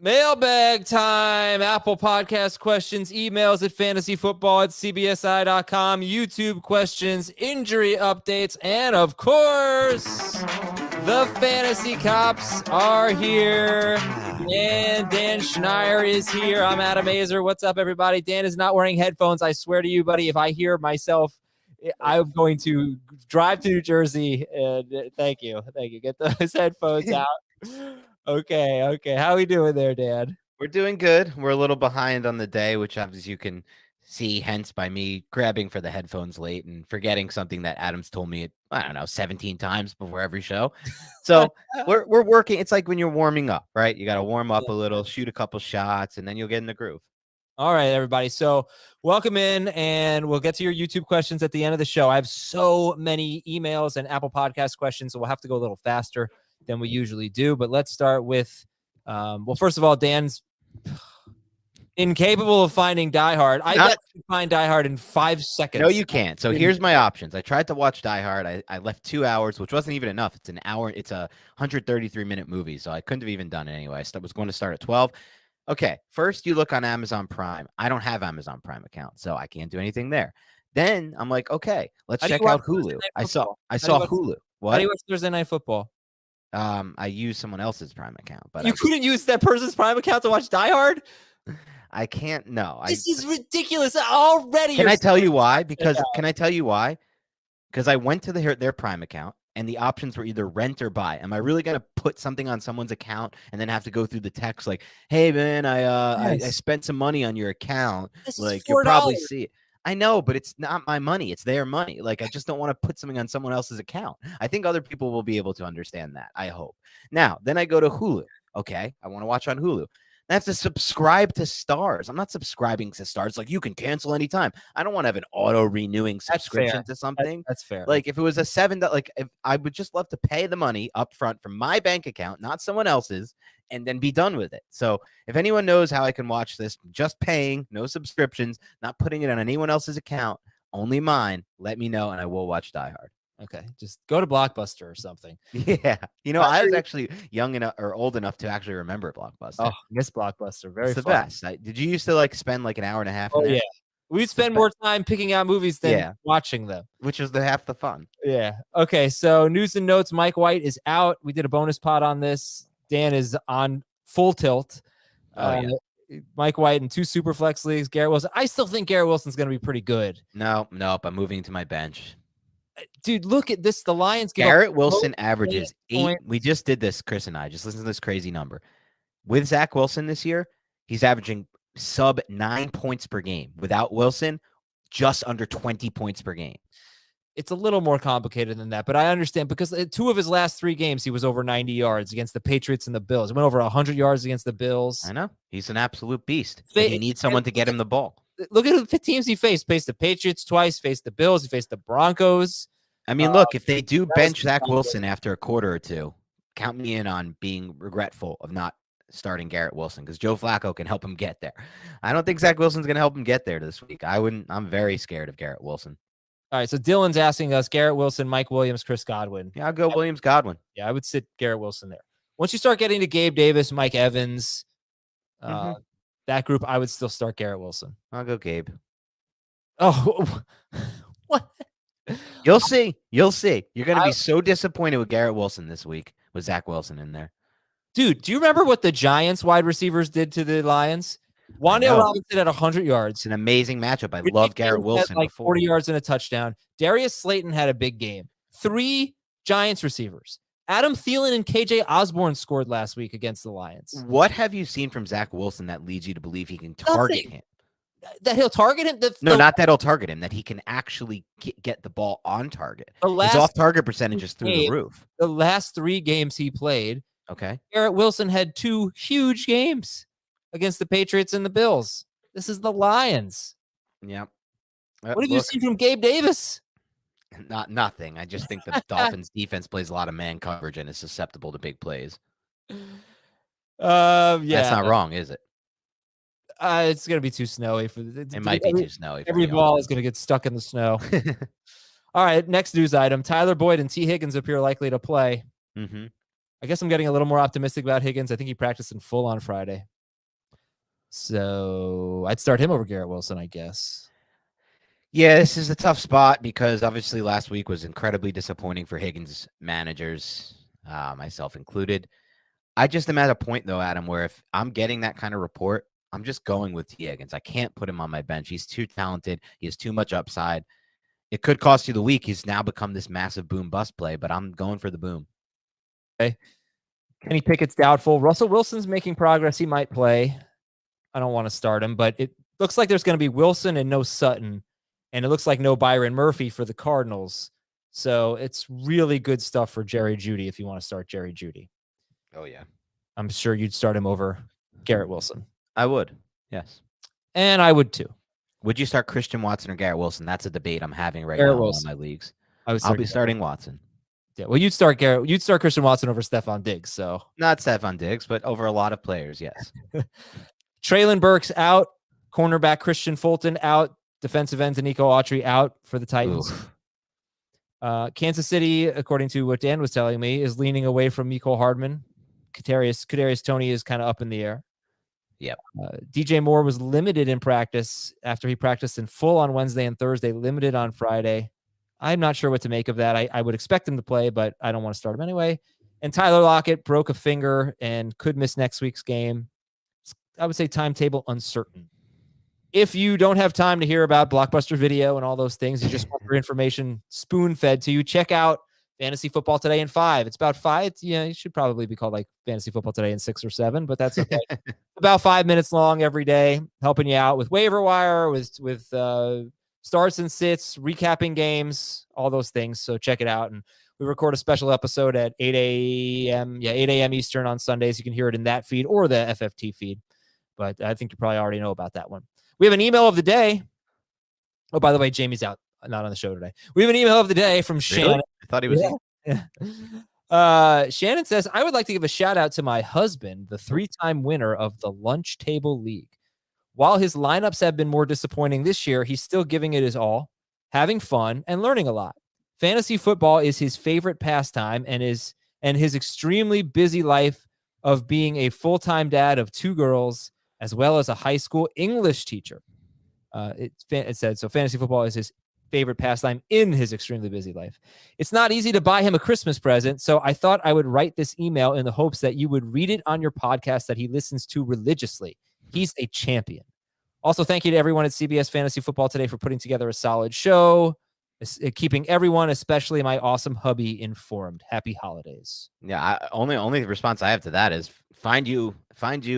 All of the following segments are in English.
Mailbag time. Apple Podcast questions, emails at fantasyfootball@cbsi.com, YouTube questions, injury updates, and of course, the Fantasy Cops are here. And Dan Schneier is here. I'm Adam Azer. What's up, everybody? Dan is not wearing headphones. I swear to you, buddy, if I hear myself, I'm going to drive to New Jersey. And thank you. Get those headphones out. Okay. How we doing there, Dan? We're doing good. We're a little behind on the day, which as you can see, hence by me grabbing for the headphones late and forgetting something that Adam's told me, 17 times before every show. So we're working. It's like when you're warming up, right? You got to warm up a little, shoot a couple shots, and then you'll get in the groove. All right, everybody. So welcome in, and we'll get to your YouTube questions at the end of the show. I have so many emails and Apple Podcast questions, so we'll have to go a little faster than we usually do. But let's start with, first of all, Dan's incapable of finding Die Hard. I bet you can find Die Hard in 5 seconds. No, you can't. So here's my options. I tried to watch Die Hard. I left 2 hours, which wasn't even enough. It's an hour. It's a 133-minute movie, so I couldn't have even done it anyway. I was going to start at 12. Okay, first you look on Amazon Prime. I don't have Amazon Prime account, so I can't do anything there. Then I'm like, okay, let's check out Hulu. I saw Hulu. What? How do you watch Thursday Night Football? I use someone else's Prime account, but you couldn't use that person's Prime account to watch Die Hard? I can't. No, this is ridiculous already. Can I tell you why? Because I went to their Prime account, and the options were either rent or buy. Am I really going to put something on someone's account and then have to go through the text like, hey, man, I spent some money on your account. This like, is $4. You'll probably see it. I know, but it's not my money. It's their money. Like, I just don't want to put something on someone else's account. I think other people will be able to understand that. I hope. Now, then I go to Hulu. Okay, I want to watch on Hulu. I have to subscribe to Stars. I'm not subscribing to Stars. Like, you can cancel anytime. I don't want to have an auto-renewing subscription to something. That's fair. Like, if it was a $7, if I would just love to pay the money up front from my bank account, not someone else's, and then be done with it. So if anyone knows how I can watch this, just paying, no subscriptions, not putting it on anyone else's account, only mine, let me know, and I will watch Die Hard. Okay, just go to Blockbuster or something. Yeah. I was actually young enough or old enough to actually remember Blockbuster. Oh, miss Blockbuster. Very fun. The best. Did you used to spend an hour and a half? Oh, yeah. We'd spend more time picking out movies than watching them. Which was half the fun. Yeah. Okay, so news and notes. Mike White is out. We did a bonus pod on this. Dan is on full tilt. Mike White in 2 Superflex leagues. Garrett Wilson. I still think Garrett Wilson's going to be pretty good. Nope. I'm moving to my bench. Dude, look at this. The Lions. Garrett Wilson averages 8. We just did this, Chris and I. Just listen to this crazy number. With Zach Wilson this year, he's averaging sub 9 points per game. Without Wilson, just under 20 points per game. It's a little more complicated than that, but I understand because 2 of his last 3 games, he was over 90 yards against the Patriots and the Bills. He went over 100 yards against the Bills. I know. He's an absolute beast. He needs someone to get him the ball. Look at the teams he faced. Faced the Patriots twice, faced the Bills, he faced the Broncos. I mean, look, if they do bench Zach Wilson after a quarter or 2, count me in on being regretful of not starting Garrett Wilson because Joe Flacco can help him get there. I don't think Zach Wilson's going to help him get there this week. I'm very scared of Garrett Wilson. All right, so Dylan's asking us Garrett Wilson, Mike Williams, Chris Godwin. Yeah, I'll go Williams, Godwin. Yeah, I would sit Garrett Wilson there. Once you start getting to Gabe Davis, Mike Evans, that group, I would still start Garrett Wilson. I'll go Gabe. Oh, what? You'll see. You're going to be so disappointed with Garrett Wilson this week with Zach Wilson in there. Dude, do you remember what the Giants wide receivers did to the Lions? Wan'Dale Robinson at 100 yards. It's an amazing matchup. I love Garrett Wilson. Like 40 yards and a touchdown. Darius Slayton had a big game. 3 Giants receivers. Adam Thielen and KJ Osborne scored last week against the Lions. What have you seen from Zach Wilson that leads you to believe he can target him? That he'll target him? Not that he'll target him. That he can actually get the ball on target. His off-target percentage is through the roof. The last 3 games he played, Garrett Wilson had 2 huge games against the Patriots and the Bills. This is the Lions. Yep. What have you seen from Gabe Davis? Nothing. I just think the Dolphins defense plays a lot of man coverage and is susceptible to big plays. That's not wrong, is it? It's going to be too snowy. It might be too snowy. Every ball is going to get stuck in the snow. All right, next news item. Tyler Boyd and T. Higgins appear likely to play. Mm-hmm. I guess I'm getting a little more optimistic about Higgins. I think he practiced in full on Friday. So I'd start him over Garrett Wilson, I guess. Yeah, this is a tough spot because obviously last week was incredibly disappointing for Higgins managers, myself included. I just am at a point though, Adam, where if I'm getting that kind of report, I'm just going with T. Higgins. I can't put him on my bench. He's too talented. He has too much upside. It could cost you the week. He's now become this massive boom bust play, but I'm going for the boom. Okay. Kenny Pickett's doubtful. Russell Wilson's making progress. He might play. I don't want to start him, but it looks like there's going to be Wilson and no Sutton, and it looks like no Byron Murphy for the Cardinals. So it's really good stuff for Jerry Jeudy if you want to start Jerry Jeudy. Oh, yeah. I'm sure you'd start him over Garrett Wilson. I would. Yes. And I would too. Would you start Christian Watson or Garrett Wilson? That's a debate I'm having right Garrett now Wilson. in one of my leagues. I'll be starting Watson. Yeah, well, you'd start Christian Watson over Stephon Diggs. So not Stephon Diggs, but over a lot of players, yes. Traylon Burks out, cornerback Christian Fulton out, defensive end Nico Autry out for the Titans. Kansas City, according to what Dan was telling me, is leaning away from Mecole Hardman. Kadarius Toney is kind of up in the air. Yep. DJ Moore was limited in practice after he practiced in full on Wednesday and Thursday, limited on Friday. I'm not sure what to make of that. I would expect him to play, but I don't want to start him anyway. And Tyler Lockett broke a finger and could miss next week's game. I would say timetable uncertain. If you don't have time to hear about Blockbuster Video and all those things, you just want your information spoon-fed to you, check out Fantasy Football Today in 5. It's about 5. It should probably be called like Fantasy Football Today in 6 or 7, but that's okay. About 5 minutes long every day, helping you out with waiver wire, with starts and sits, recapping games, all those things. So check it out. And we record a special episode at 8 a.m. 8 a.m. Eastern on Sundays. You can hear it in that feed or the FFT feed. But I think you probably already know about that one. We have an email of the day. Oh, by the way, Jamie's out, not on the show today. We have an email of the day from Shannon. Really? I thought he was. Yeah. Shannon says, I would like to give a shout out to my husband, the 3-time winner of the Lunch Table League. While his lineups have been more disappointing this year, he's still giving it his all, having fun and learning a lot. Fantasy football is his favorite pastime and his extremely busy life of being a full-time dad of 2 girls, as well as a high school English teacher. It said, so fantasy football is his favorite pastime in his extremely busy life. It's not easy to buy him a Christmas present, so I thought I would write this email in the hopes that you would read it on your podcast that he listens to religiously. He's a champion. Also, thank you to everyone at CBS Fantasy Football Today for putting together a solid show, keeping everyone, especially my awesome hubby, informed. Happy holidays. Yeah, only response I have to that is find you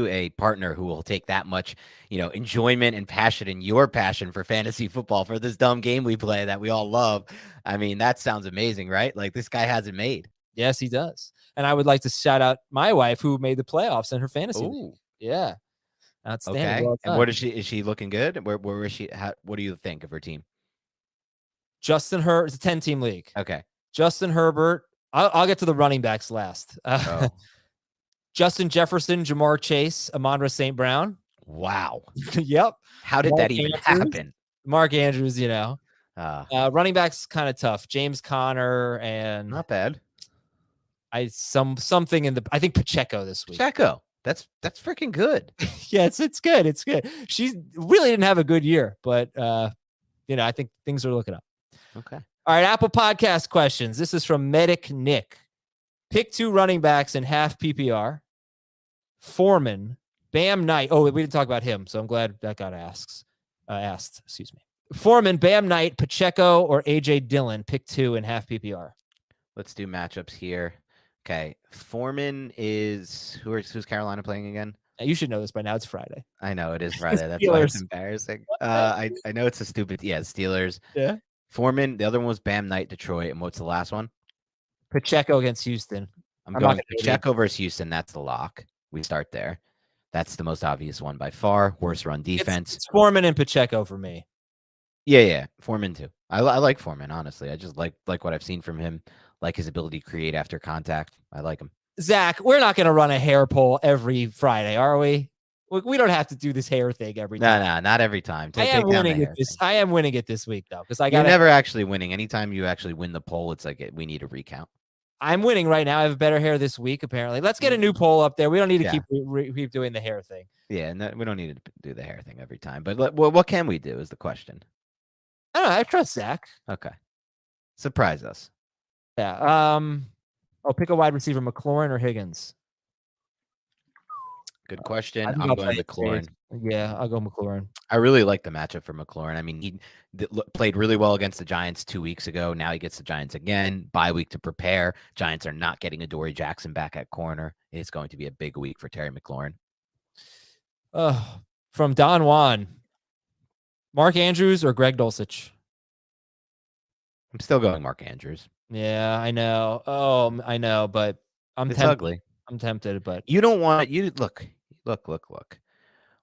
a partner who will take that much, enjoyment and passion in your passion for fantasy football for this dumb game we play that we all love. I mean, that sounds amazing, right? Like this guy has it made. Yes, he does. And I would like to shout out my wife who made the playoffs in her fantasy league. Yeah. Outstanding. Okay. Well, and what is she looking good? Where is she? What do you think of her team? Justin Herbert. It's a 10-team league. Okay. Justin Herbert. I'll get to the running backs last. Justin Jefferson, Jamar Chase, Amon-Ra St. Brown. Wow. Yep. How did that even happen? Mark Andrews, running backs kind of tough. James Conner and not bad. I think Pacheco this week. Pacheco. That's freaking good. Yeah, it's good. It's good. She really didn't have a good year, but I think things are looking up. Okay. All right, Apple Podcast questions. This is from Medic Nick. Pick 2 running backs in half PPR. Foreman, Bam Knight. Oh, we didn't talk about him, so I'm glad that got asked. Excuse me. Foreman, Bam Knight, Pacheco, or AJ Dillon. Pick 2 in half PPR. Let's do matchups here. Okay, Foreman is who's Carolina playing again? You should know this by now. It's Friday. I know it is Friday. That's why it's embarrassing. I know it's a stupid. Yeah, Steelers. Yeah. Foreman. The other one was Bam Knight, Detroit. And what's the last one? Pacheco against Houston. I'm going Pacheco versus Houston. That's the lock. We start there. That's the most obvious one by far. Worst run defense. It's Foreman and Pacheco for me. Yeah. Foreman too. I like Foreman, honestly. I just like what I've seen from him. Like his ability to create after contact. I like him. Zach, we're not going to run a hair poll every Friday, are we? We don't have to do this hair thing every time. No, not every time. I am winning it this week, though, because You're never actually winning. Anytime you actually win the poll, it's like we need a recount. I'm winning right now. I have better hair this week, apparently. Let's get a new poll up there. We don't need to Yeah. keep doing the hair thing. Yeah, and we don't need to do the hair thing every time. But what can we do is the question. I don't know. I trust Zach. Okay. Surprise us. Yeah. Pick a wide receiver, McLaurin or Higgins. Good question. I'm going McLaurin. Yeah, I'll go McLaurin. I really like the matchup for McLaurin. I mean, he played really well against the Giants 2 weeks ago. Now he gets the Giants again. Bye week to prepare. Giants are not getting Adoree Jackson back at corner. It's going to be a big week for Terry McLaurin. From Don Juan, Mark Andrews or Greg Dulcich? I'm still going Mark Andrews. Yeah, I know. Oh, I know, but It's ugly. I'm tempted, but you don't want you look.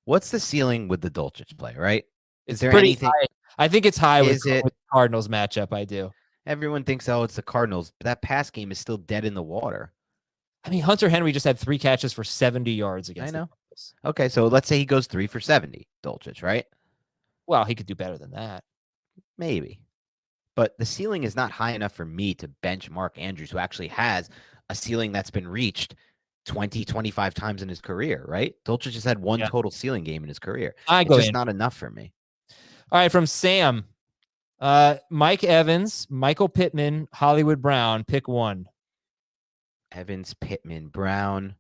What's the ceiling with the Dulcich play, right? It's Is there pretty anything? high. I think it's high with it? the Cardinals matchup. I do. Everyone thinks, oh, it's the Cardinals, but that pass game is still dead in the water. I mean, Hunter Henry just had 3 catches for 70 yards against. I know. Okay, so let's say he goes 3 for 70, Dulcich, right? Well, he could do better than that. Maybe. But the ceiling is not high enough for me to bench Mark Andrews, who actually has a ceiling that's been reached 20, 25 times in his career, right? Dulcich just had one total ceiling game in his career. It's just not enough for me. All right, from Sam. Mike Evans, Michael Pittman, Hollywood Brown. Pick one. Evans, Pittman, Brown.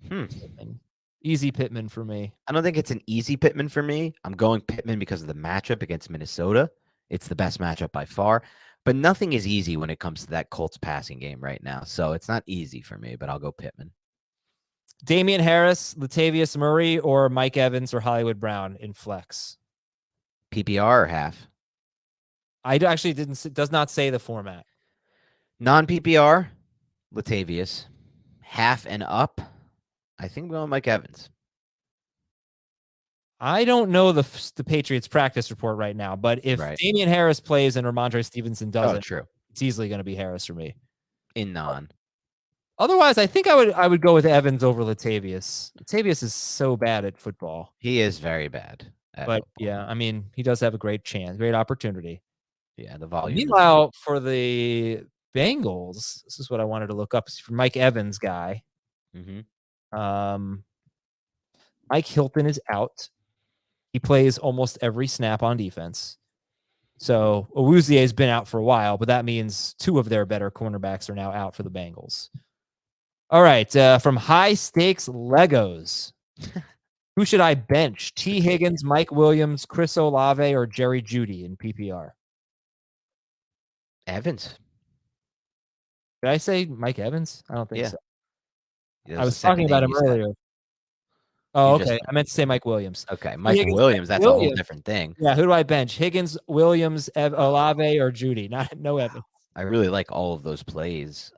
Pittman. Easy Pittman for me. I don't think it's an easy Pittman for me. I'm going Pittman because of the matchup against Minnesota. It's the best matchup by far. But nothing is easy when it comes to that Colts passing game right now. So it's not easy for me, but I'll go Pittman. Damian Harris, Latavius Murray, or Mike Evans or Hollywood Brown in flex? PPR or half? I actually does not say the format. Non-PPR, Latavius. Half and up, I think we're on Mike Evans. I don't know the Patriots practice report right now, but if Damian Harris plays and Ramondre Stevenson doesn't, it's easily going to be Harris for me. In non. Otherwise, I think I would go with Evans over Latavius. Latavius is so bad at football. He is very bad at football. Yeah, I mean, he does have a great opportunity. Yeah, the volume. Meanwhile, for the Bengals, this is what I wanted to look up. It's for Mike Evans guy. Mike Hilton is out. He plays almost every snap on defense. So Awuzie has been out for a while, but that means 2 of their better cornerbacks are now out for the Bengals. All right, from High Stakes Legos, who should I bench? T. Higgins, Mike Williams, Chris Olave, or Jerry Jeudy in PPR? Evans. Did I say Mike Evans? I don't think so. Yeah, I was talking about him earlier. Oh, okay. I meant to say Mike Williams. Okay, Mike Williams. That's a whole different thing. Yeah, who do I bench? Higgins, Williams, Olave, or Jeudy? No Evans. I really like all of those plays.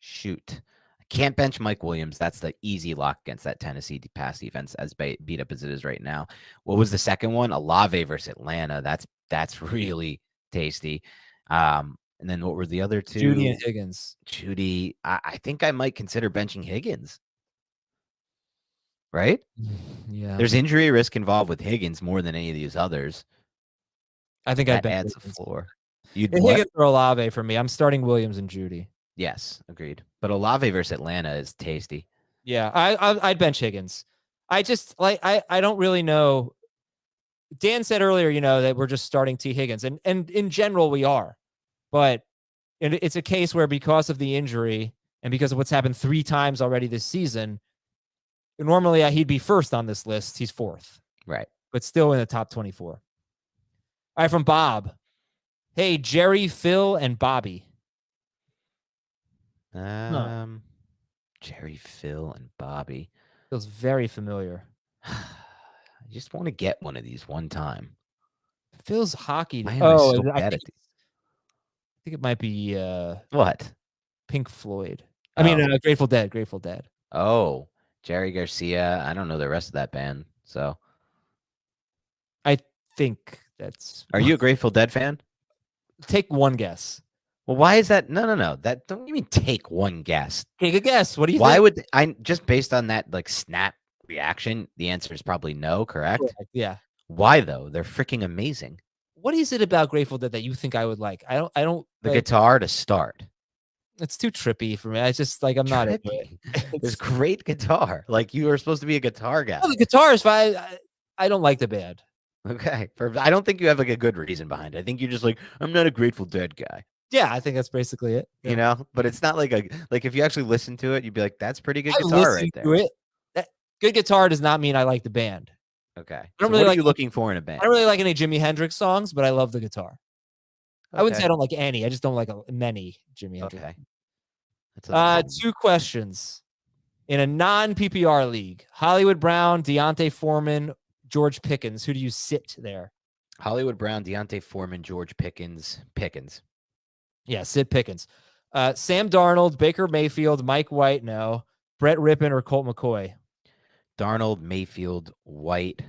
Shoot. I can't bench Mike Williams. That's the easy lock against that Tennessee pass defense, as beat up as it is right now. What was the second one? Olave versus Atlanta. That's really tasty. And then what were the other 2? Jeudy and Higgins. Jeudy. I think I might consider benching Higgins. Right? Yeah. There's injury risk involved with Higgins more than any of these others. I think that adds a floor. Higgins or Olave for me. I'm starting Williams and Jeudy. Yes, agreed. But Olave versus Atlanta is tasty. Yeah, I'd bench Higgins. I just I don't really know. Dan said earlier, that we're just starting T. Higgins, and in general we are, but it's a case where because of the injury and because of what's happened 3 times already this season, normally he'd be first on this list. He's 4th, right? But still in the top 24. All right, from Bob. Hey, Jerry, Phil, and Bobby. Jerry, Phil, and Bobby. Feels very familiar. I just want to get one of these one time. Phil's hockey. I think it might be what? Pink Floyd. I mean, Grateful Dead. Grateful Dead. Oh, Jerry Garcia. I don't know the rest of that band, so I think that's. Are you a Grateful Dead fan? Take one guess. Well, why is that? No. That don't you mean take one guess? Take a guess. What do you think? Why would I just based on that snap reaction? The answer is probably no. Correct? Yeah. Why though? They're freaking amazing. What is it about Grateful Dead that you think I would like? I don't. The guitar to start. It's too trippy for me. I just like I'm not into it. Trippy. There's great guitar. Like you were supposed to be a guitar guy. The guitar is fine. I don't like the band. Okay. I don't think you have like a good reason behind it. I think you're just like, I'm not a Grateful Dead guy. Yeah, I think that's basically it. You know, but it's not like if you actually listen to it, you'd be like, that's pretty good I guitar right listened to there. it. Good guitar does not mean I like the band. Okay. What are you looking for in a band? I don't really like any Jimi Hendrix songs, but I love the guitar. Okay. I wouldn't say I don't like any. I just don't like many Jimi Hendrix. Okay. That's 2 questions. In a non-PPR league, Hollywood Brown, Deontay Foreman, George Pickens. Who do you sit there? Hollywood Brown, Deontay Foreman, George Pickens. Yeah, Sid Pickens. Sam Darnold, Baker Mayfield, Mike White, no. Brett Rippon or Colt McCoy? Darnold, Mayfield, White,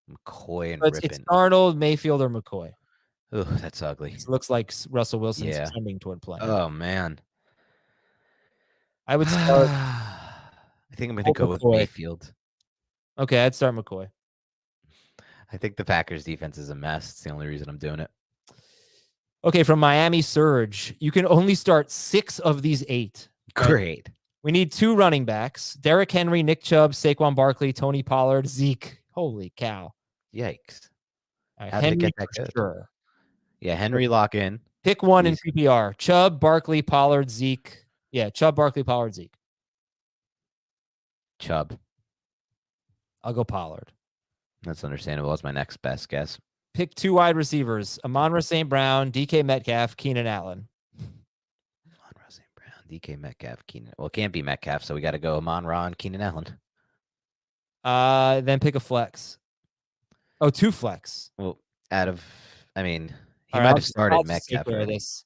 McCoy, and It's Rippon. Darnold, Mayfield, or McCoy. Oh, that's ugly. It looks like Russell Wilson's trending toward playing. Oh, man. I would start. I think I'm going to go with Mayfield. Okay, I'd start McCoy. I think the Packers defense is a mess. It's the only reason I'm doing it. Okay, from Miami Surge, you can only start 6 of these 8. Great. We need 2 running backs: Derrick Henry, Nick Chubb, Saquon Barkley, Tony Pollard, Zeke. Holy cow! Yikes! How did it get that good? Sure. Yeah, Henry lock in. Pick one in PPR: Chubb, Barkley, Pollard, Zeke. Yeah, Chubb, Barkley, Pollard, Zeke. Chubb. I'll go Pollard. That's understandable. That's my next best guess. Pick 2 wide receivers: Amon-Ra St. Brown, DK Metcalf, Keenan Allen. Amon-Ra St. Brown, DK Metcalf, Keenan. Well, it can't be Metcalf, so we got to go Amon-Ra and Keenan Allen. Then pick a flex. Oh, 2 flex. Well, he might have started Metcalf. This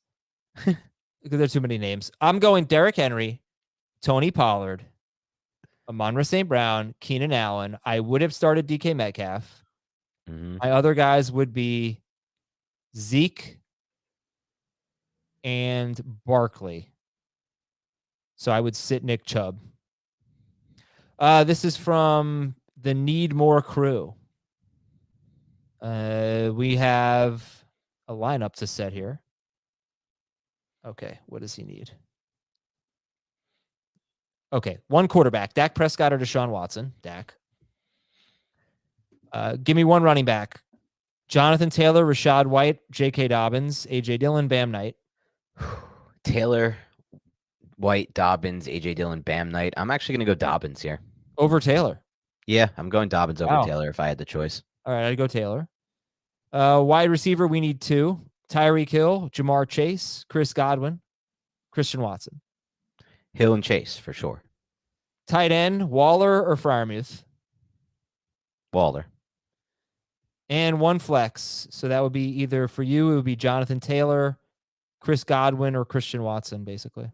because there are too many names. I'm going Derrick Henry, Tony Pollard, Amon-Ra St. Brown, Keenan Allen. I would have started DK Metcalf. Mm-hmm. My other guys would be Zeke and Barkley. So I would sit Nick Chubb. This is from the Need More crew. We have a lineup to set here. Okay, what does he need? Okay, 1 quarterback: Dak Prescott or Deshaun Watson. Dak. Give me 1 running back: Jonathan Taylor, Rashad White, J.K. Dobbins, A.J. Dillon, Bam Knight. Taylor, White, Dobbins, A.J. Dillon, Bam Knight. I'm actually going to go Dobbins here. Over Taylor? Yeah, I'm going Dobbins over Taylor if I had the choice. All right, I'd go Taylor. Wide receiver, we need 2. Tyreek Hill, Jamar Chase, Chris Godwin, Christian Watson. Hill and Chase, for sure. Tight end, Waller or Freiermuth? Waller. And 1 flex. So that would be either for you, it would be Jonathan Taylor, Chris Godwin, or Christian Watson, basically.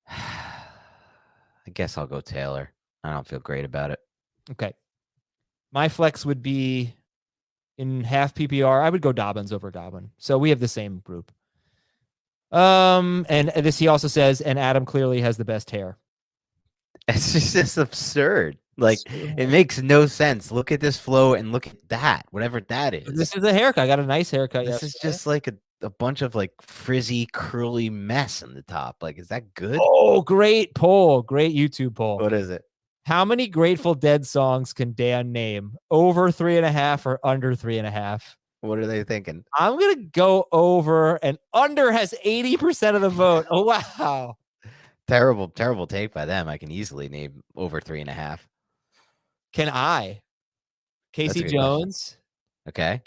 I guess I'll go Taylor. I don't feel great about it. Okay. My flex would be in half PPR. I would go Dobbins over Godwin. So we have the same group. And this, he also says, and Adam clearly has the best hair. It's just absurd. Like, it makes no sense. Look at this flow and look at that, whatever that is. This is a haircut. I got a nice haircut. This is just like a bunch of like frizzy, curly mess on the top. Like, is that good? Oh, great poll. Great YouTube poll. What is it? How many Grateful Dead songs can Dan name? Over 3.5 or under 3.5? What are they thinking? I'm going to go over, and under has 80% of the vote. Oh, wow. Terrible take by them. I can easily name over 3.5. Can I? Casey Jones. Question. Okay.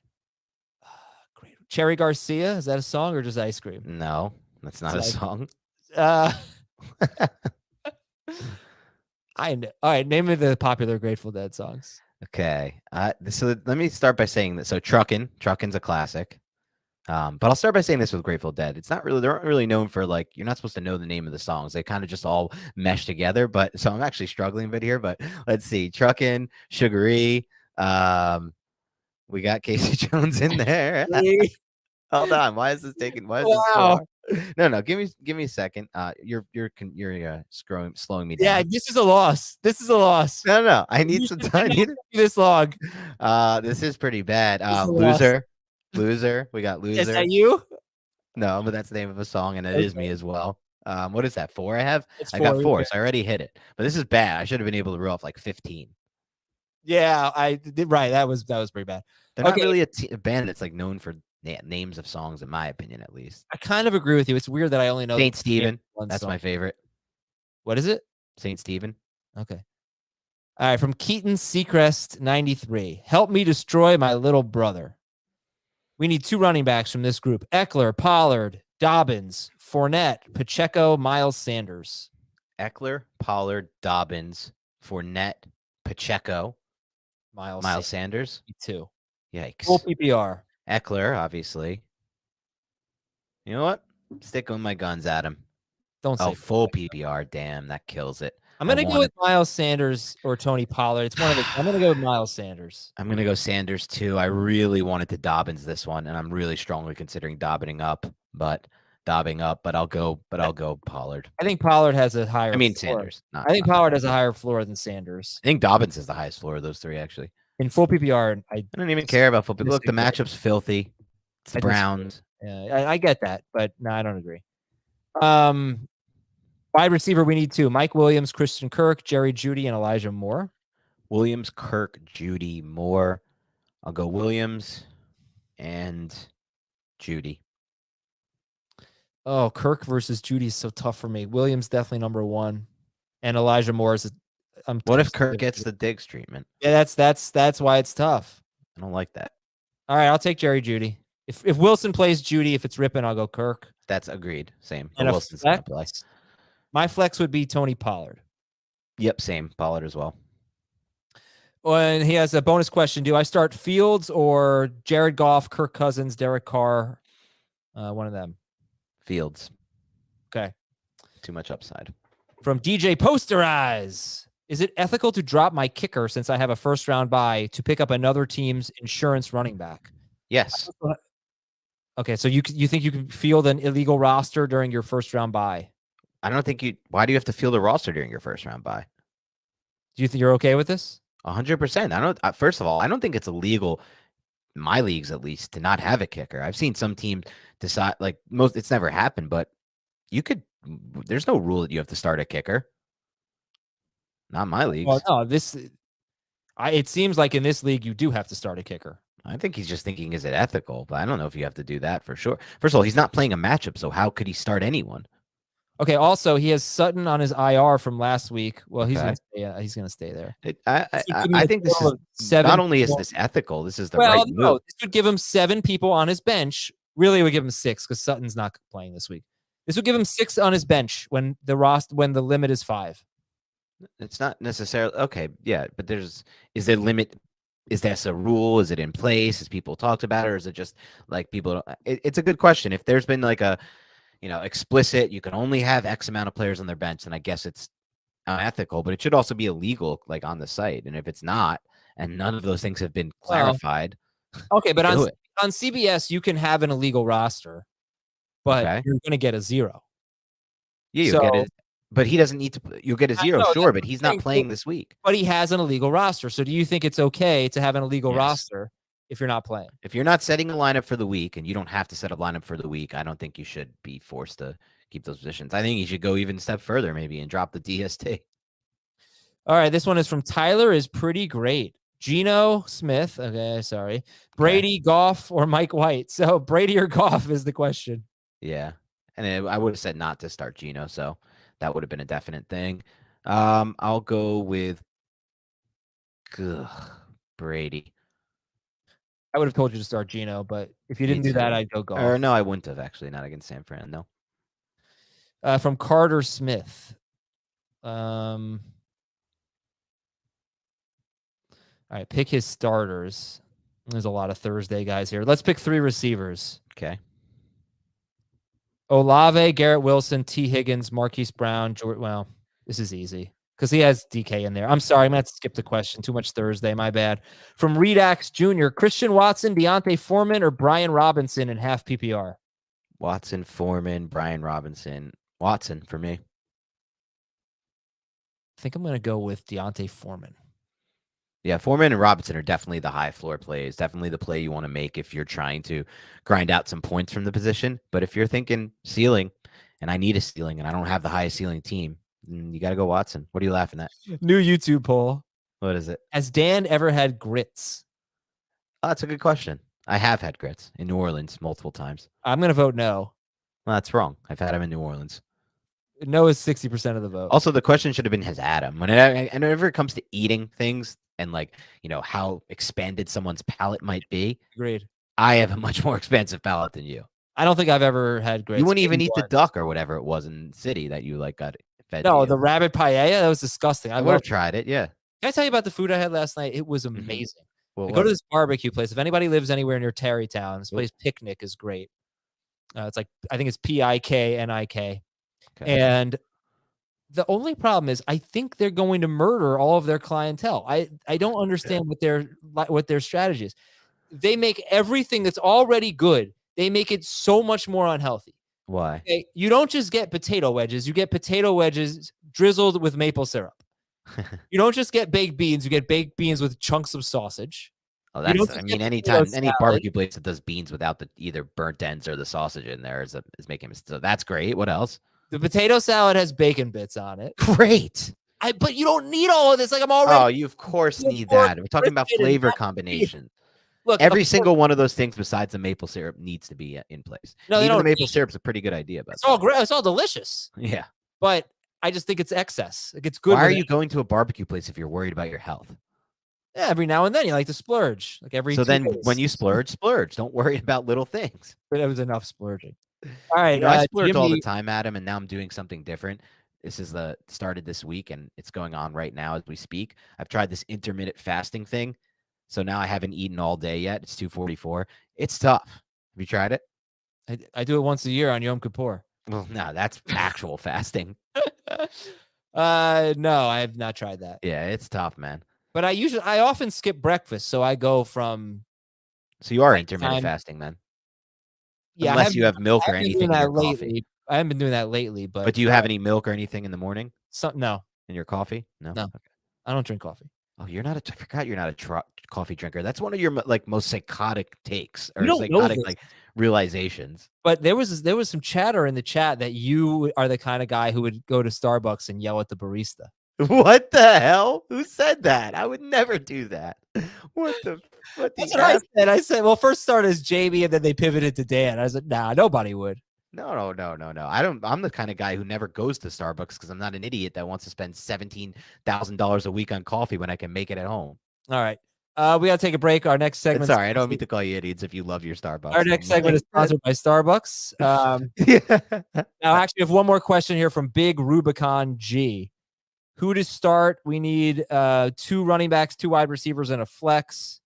Great. Cherry Garcia. Is that a song or just ice cream? No, that's not a song. All right. Name me the popular Grateful Dead songs. Okay. So let me start by saying that. So Truckin's a classic. But I'll start by saying this with Grateful Dead. They're not really known for, like, you're not supposed to know the name of the songs. They kind of just all mesh together. But so I'm actually struggling a bit here, but let's see. Truckin', Sugaree. We got Casey Jones in there. Hold on. Why is this this so hard? No. Give me a second. You're slowing me down. Yeah, this is a loss. No. I need some time. This log. This is pretty bad. Loser. We got Loser. Is that you? No, but that's the name of a song, and it is me as well. What is that? 4 I have? It's I got 4. 4, so I already hit it. But this is bad. I should have been able to reel off like 15. Yeah, I did right. That was pretty bad. They're not Okay, really a band that's like known for names of songs, in my opinion, at least. I kind of agree with you. It's weird that I only know Saint Stephen. one That's song. my favorite. What is it? Saint Stephen. Okay. All right, from Keaton Seacrest 93. Help me destroy my little brother. We need 2 running backs from this group. Eckler, Pollard, Dobbins, Fournette, Pacheco, Miles Sanders. Eckler, Pollard, Dobbins, Fournette, Pacheco, Miles Sanders. 2. Yikes. Full PPR. Eckler, obviously. You know what? Stick with my guns at him. Don't say full PPR. Damn, that kills it. I'm going to go with Miles Sanders or Tony Pollard. It's one of the. I'm going to go with Miles Sanders. I'm going to go Sanders too. I really wanted to Dobbins this one, and I'm really strongly considering dobbing up, but I'll go Pollard. I think Pollard has a higher. I mean floor. Sanders. I think Pollard has a higher floor than Sanders. I think Dobbins is the highest floor of those 3, actually. In full PPR, I don't even care about football. Look, the matchup's filthy. It's the Browns. Yeah, I get that, but no, I don't agree. Wide receiver, we need 2. Mike Williams, Christian Kirk, Jerry Jeudy, and Elijah Moore. Williams, Kirk, Jeudy, Moore. I'll go Williams and Jeudy. Oh, Kirk versus Jeudy is so tough for me. Williams definitely number 1, and Elijah Moore is. What if Kirk gets the Diggs treatment? Yeah, that's why it's tough. I don't like that. All right, I'll take Jerry Jeudy. If Wilson plays Jeudy, if it's ripping, I'll go Kirk. That's agreed. Same. And Wilson's gonna play. My flex would be Tony Pollard. Yep, same. Pollard as well. And he has a bonus question. Do I start Fields or Jared Goff, Kirk Cousins, Derek Carr? One of them. Fields. Okay. Too much upside. From DJ Posterize. Is it ethical to drop my kicker since I have a first-round bye to pick up another team's insurance running back? Yes. Okay, so you think you can field an illegal roster during your first-round bye? I don't think you. Why do you have to field a roster during your first-round bye? Do you think you're okay with this? 100%. I don't. First of all, I don't think it's illegal, my leagues at least, to not have a kicker. I've seen some teams decide, like most. It's never happened, but you could. There's no rule that you have to start a kicker. Not my leagues. Well, no, it seems like in this league you do have to start a kicker. I think he's just thinking, is it ethical? But I don't know if you have to do that for sure. First of all, he's not playing a matchup, so how could he start anyone? Okay. Also, he has Sutton on his IR from last week. Well, he's gonna stay there. I think this is not only is this ethical, this is the right move. No, this would give him 7 people on his bench. Really, it would give him 6 because Sutton's not playing this week. This would give him 6 on his bench when the limit is 5. It's not necessarily okay. Yeah, but is there a limit? Is that a rule? Is it in place? Has people talked about it, or is it just like people? It's a good question. If there's been like a explicit, you can only have X amount of players on their bench, then I guess it's unethical, but it should also be illegal, like on the site. And if it's not, and none of those things have been clarified. Okay, but on CBS, you can have an illegal roster, but you're going to get a 0. Yeah, you'll get it. But he doesn't need to. You'll get a 0, sure, but he's not playing this week. But he has an illegal roster. So do you think it's okay to have an illegal roster if you're not playing? If you're not setting a lineup for the week, and you don't have to set a lineup for the week, I don't think you should be forced to keep those positions. I think you should go even a step further, maybe, and drop the DST. All right, this one is from Tyler is pretty great. Geno Smith. Okay, sorry. Brady, Goff, or Mike White. So Brady or Goff is the question. Yeah, and I would have said not to start Geno, so that would have been a definite thing. I'll go with Brady. I would have told you to start Geno, but if you didn't do that, I'd go Goff. Or no, I wouldn't have actually. Not against San Fran, no. From Carter Smith. All right, pick his starters. There's a lot of Thursday guys here. Let's pick 3 receivers. Okay. Olave, Garrett Wilson, T. Higgins, Marquise Brown, George. Well, this is easy because he has DK in there. I'm sorry. I'm going to have to skip the question. Too much Thursday. My bad. From Redax Jr., Christian Watson, Deontay Foreman, or Brian Robinson in half PPR? Watson, Foreman, Brian Robinson. Watson for me. I think I'm going to go with Deontay Foreman. Yeah, Foreman and Robinson are definitely the high floor plays. Definitely the play you want to make if you're trying to grind out some points from the position. But if you're thinking ceiling, and I need a ceiling, and I don't have the highest ceiling team, you got to go Watson. What are you laughing at? New YouTube poll. What is it? Has Dan ever had grits? Oh, that's a good question. I have had grits in New Orleans multiple times. I'm going to vote no. Well, that's wrong. I've had them in New Orleans. No is 60% of the vote. Also, the question should have been, has Adam? Whenever it comes to eating things and how expanded someone's palate might be, Agreed. I have a much more expansive palate than you. I don't think I've ever had grits. You wouldn't even eat the duck or whatever it was in the city that you got fed. No, to the rabbit paella, that was disgusting. I would have tried it. Yeah. Can I tell you about the food I had last night? It was amazing. Well, I go to this barbecue place. If anybody lives anywhere near Tarrytown, this place Picnic is great. It's like, I think it's Piknik. Okay. And the only problem is I think they're going to murder all of their clientele. I don't understand what their strategy is. They make everything that's already good. They make it so much more unhealthy. Why? Okay, you don't just get potato wedges. You get potato wedges drizzled with maple syrup. You don't just get baked beans. You get baked beans with chunks of sausage. Oh, any barbecue place that does beans without the either burnt ends or the sausage in there is making mistakes. So that's great. What else? The potato salad has bacon bits on it. Great. But you don't need all of this. Like I'm already. Oh, you of course need that. We're talking about flavor combination. Look, every single one of those things besides the maple syrup needs to be in place. No, even the maple syrup's a pretty good idea. But it's all great. It's all delicious. Yeah, but I just think it's excess. Like it's good. Why are you going to a barbecue place if you're worried about your health? Yeah, every now and then you like to splurge. Like every. So then, days. When you splurge. Don't worry about little things. But it was enough splurging. All right, I splurge all the time, Adam, and now I'm doing something different. This is started this week, and it's going on right now as we speak. I've tried this intermittent fasting thing, so now I haven't eaten all day yet. It's 2:44. It's tough. Have you tried it? I do it once a year on Yom Kippur. Well, no, that's actual fasting. No, I have not tried that. Yeah, it's tough, man. But I often skip breakfast, so I go from. So you are intermittent fasting then? Yeah, unless you have milk or anything in your coffee. I haven't been doing that lately, but do you have any milk or anything in the morning? No. In your coffee? No. No. Okay. I don't drink coffee. Oh, I forgot you're not a coffee drinker. That's one of your most psychotic takes or psychotic realizations. But there was some chatter in the chat that you are the kind of guy who would go to Starbucks and yell at the barista. What the hell? Who said that? I would never do that. That's what I said. I said, well, first started as Jamie and then they pivoted to Dan. I said, nah, nobody would. No. I'm the kind of guy who never goes to Starbucks because I'm not an idiot that wants to spend $17,000 a week on coffee when I can make it at home. All right. We got to take a break. Our next segment. Sorry, I don't mean to call you idiots if you love your Starbucks. Our next segment is sponsored by Starbucks. Now, actually, we have one more question here from Big Rubicon G. Who to start? We need 2 running backs, 2 wide receivers, and a flex.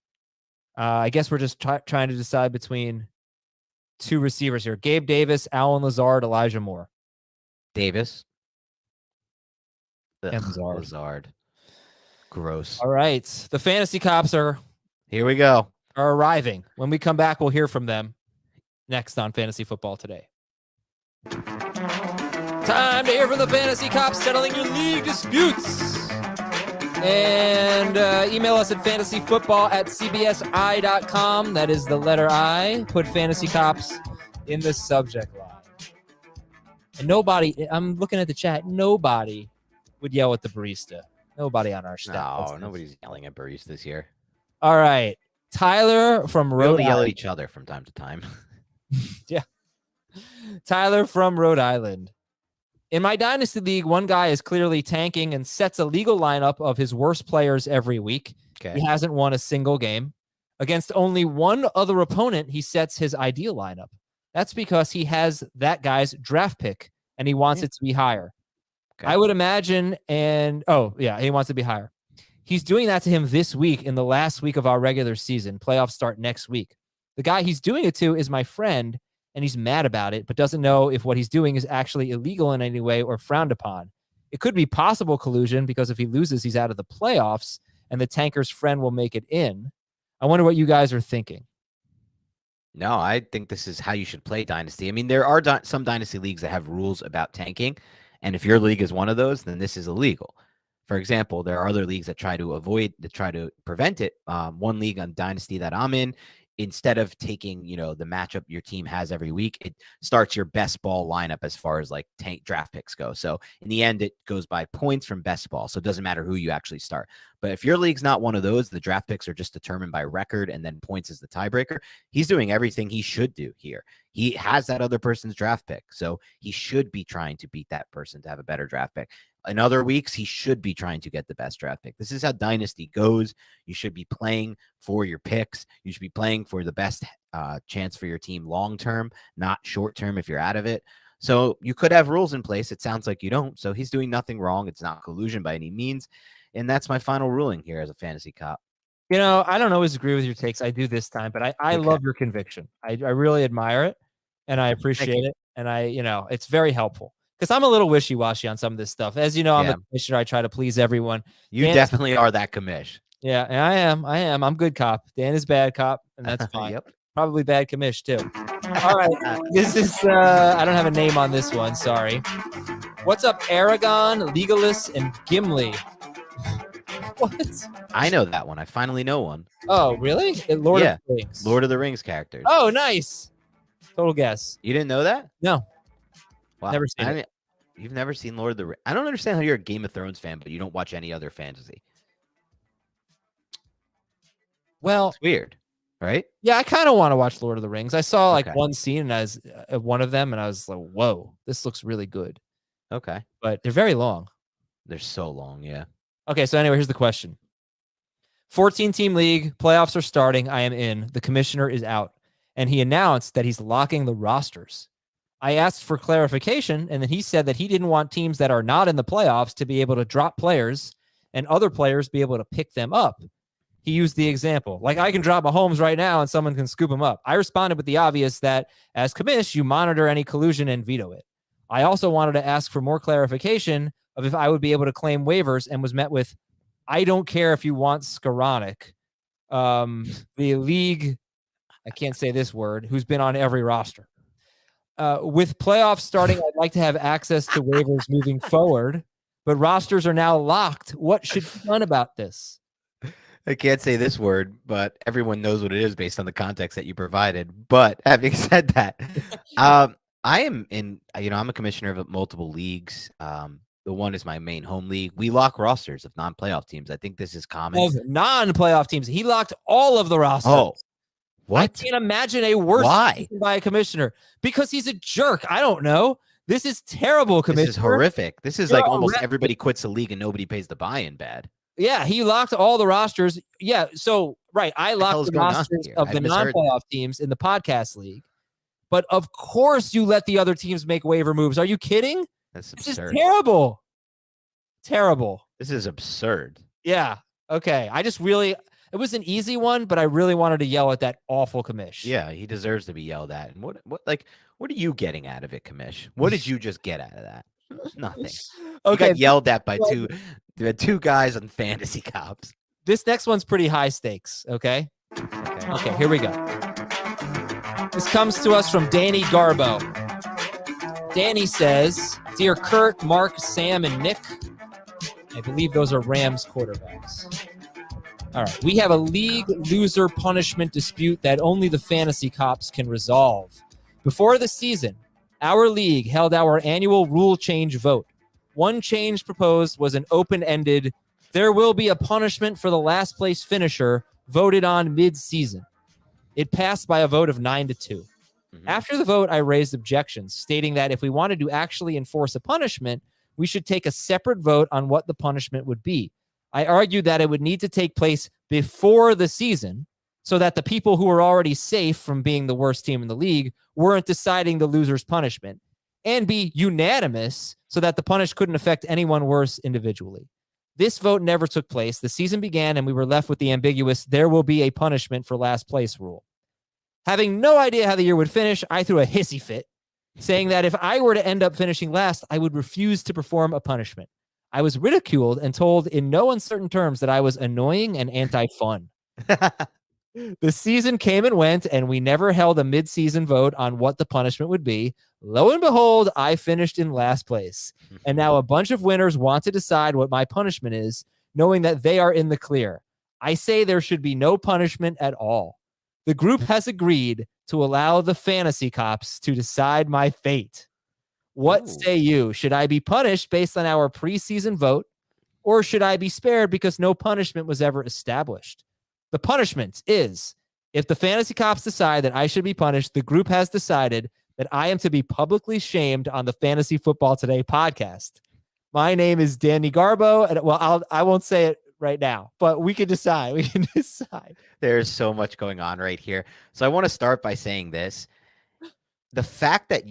I guess we're just trying to decide between 2 receivers here. Gabe Davis, Allen Lazard, Elijah Moore. Davis. And Lazard. Gross. All right. The fantasy cops are here we go. Are arriving. When we come back, we'll hear from them next on Fantasy Football Today. Time to hear from the fantasy cops settling your league disputes. And email us at fantasyfootball@cbsi.com. That is the letter I. Put fantasy cops in the subject line. And nobody, I'm looking at the chat, nobody would yell at the barista. Nobody on our staff. No, nobody's yelling at baristas here. All right. Tyler from Rhode Island. Yell at each other from time to time. Yeah. Tyler from Rhode Island. In my Dynasty League, one guy is clearly tanking and sets a legal lineup of his worst players every week. Okay. He hasn't won a single game. Against only one other opponent, he sets his ideal lineup. That's because he has that guy's draft pick and he wants it to be higher. Okay. I would imagine, he wants to be higher. He's doing that to him this week in the last week of our regular season. Playoffs start next week. The guy he's doing it to is my friend, and he's mad about it, but doesn't know if what he's doing is actually illegal in any way or frowned upon. It could be possible collusion because if he loses, he's out of the playoffs, and the tanker's friend will make it in. I wonder what you guys are thinking. No, I think this is how you should play Dynasty. I mean, there are some Dynasty leagues that have rules about tanking, and if your league is one of those, then this is illegal. For example, there are other leagues that try to prevent it. One league on Dynasty that I'm in, instead of taking, the matchup your team has every week, it starts your best ball lineup as far as like draft picks go. So in the end, it goes by points from best ball. So it doesn't matter who you actually start. But if your league's not one of those, the draft picks are just determined by record and then points is the tiebreaker. He's doing everything he should do here. He has that other person's draft pick. So he should be trying to beat that person to have a better draft pick. In other weeks, he should be trying to get the best draft pick. This is how Dynasty goes. You should be playing for your picks. You should be playing for the best chance for your team long-term, not short-term if you're out of it. So you could have rules in place. It sounds like you don't. So he's doing nothing wrong. It's not collusion by any means. And that's my final ruling here as a fantasy cop. I don't always agree with your takes. I do this time, but I love your conviction. I really admire it, and I appreciate it. And it's very helpful. Because I'm a little wishy-washy on some of this stuff. As you know, I'm a commissioner. I try to please everyone. You definitely are that commish. Yeah, and I am. I'm good cop. Dan is bad cop, and that's fine. Yep. Probably bad commish, too. All right. This is, I don't have a name on this one. Sorry. What's up, Aragon, Legolas, and Gimli? What? I know that one. I finally know one. Oh, really? Lord of the Rings. Lord of the Rings characters. Oh, nice. Total guess. You didn't know that? No. Wow. Never seen it. You've never seen Lord of the Rings. I don't understand how you're a Game of Thrones fan, but you don't watch any other fantasy. Well, it's weird, right? Yeah, I kind of want to watch Lord of the Rings. I saw like one scene and I was one of them, and I was like, "Whoa, this looks really good." Okay, but they're very long. They're so long, yeah. Okay, so anyway, here's the question: 14-team league, playoffs are starting. I am in. The commissioner is out, and he announced that he's locking the rosters. I asked for clarification, and then he said that he didn't want teams that are not in the playoffs to be able to drop players and other players be able to pick them up. He used the example, like I can drop Mahomes right now and someone can scoop him up. I responded with the obvious that as commish, you monitor any collusion and veto it. I also wanted to ask for more clarification of if I would be able to claim waivers, and was met with, I don't care if you want Skoranek. The league, I can't say this word, who's been on every roster. With playoffs starting, I'd like to have access to waivers moving forward, but rosters are now locked. What should be done about this? I can't say this word, but everyone knows what it is based on the context that you provided. But having said that, I am in, I'm a commissioner of multiple leagues. The one is my main home league. We lock rosters of non-playoff teams. I think this is common. Of non-playoff teams. He locked all of the rosters. Oh, what? I can't imagine a worse decision by a commissioner, because he's a jerk. I don't know. This is terrible, commissioner. This is horrific. This is like almost everybody quits the league and nobody pays the buy-in bad. Yeah, he locked all the rosters. Yeah, so, right, I locked the rosters of the non-playoff teams in the podcast league. But, of course, you let the other teams make waiver moves. Are you kidding? That's absurd. This is terrible. Terrible. This is absurd. Yeah, okay. It was an easy one, but I really wanted to yell at that awful commish. Yeah, he deserves to be yelled at. And what are you getting out of it, commish? What did you just get out of that? Nothing. Okay, you got yelled at by two guys on fantasy cops. This next one's pretty high stakes. Okay, here we go. This comes to us from Danny Garbo. Danny says, "Dear Kurt, Mark, Sam, and Nick," I believe those are Rams quarterbacks. All right, we have a league loser punishment dispute that only the fantasy cops can resolve. Before the season, our league held our annual rule change vote. One change proposed was an open-ended, there will be a punishment for the last place finisher, voted on mid-season. It passed by a vote of 9-2. Mm-hmm. After the vote, I raised objections, stating that if we wanted to actually enforce a punishment, we should take a separate vote on what the punishment would be. I argued that it would need to take place before the season so that the people who were already safe from being the worst team in the league weren't deciding the loser's punishment, and be unanimous so that the punish couldn't affect anyone worse individually. This vote never took place. The season began, and we were left with the ambiguous, there will be a punishment for last place rule. Having no idea how the year would finish, I threw a hissy fit, saying that if I were to end up finishing last, I would refuse to perform a punishment. I was ridiculed and told in no uncertain terms that I was annoying and anti-fun. The season came and went, and we never held a mid-season vote on what the punishment would be. Lo and behold, I finished in last place. And now a bunch of winners want to decide what my punishment is, knowing that they are in the clear. I say there should be no punishment at all. The group has agreed to allow the fantasy cops to decide my fate. What say you? Should I be punished based on our preseason vote, or should I be spared because no punishment was ever established? The punishment is, if the fantasy cops decide that I should be punished, the group has decided that I am to be publicly shamed on the Fantasy Football Today podcast. My name is Danny Garbo, and I won't say it right now, but we can decide. We can decide. There's so much going on right here. So I want to start by saying this. The fact that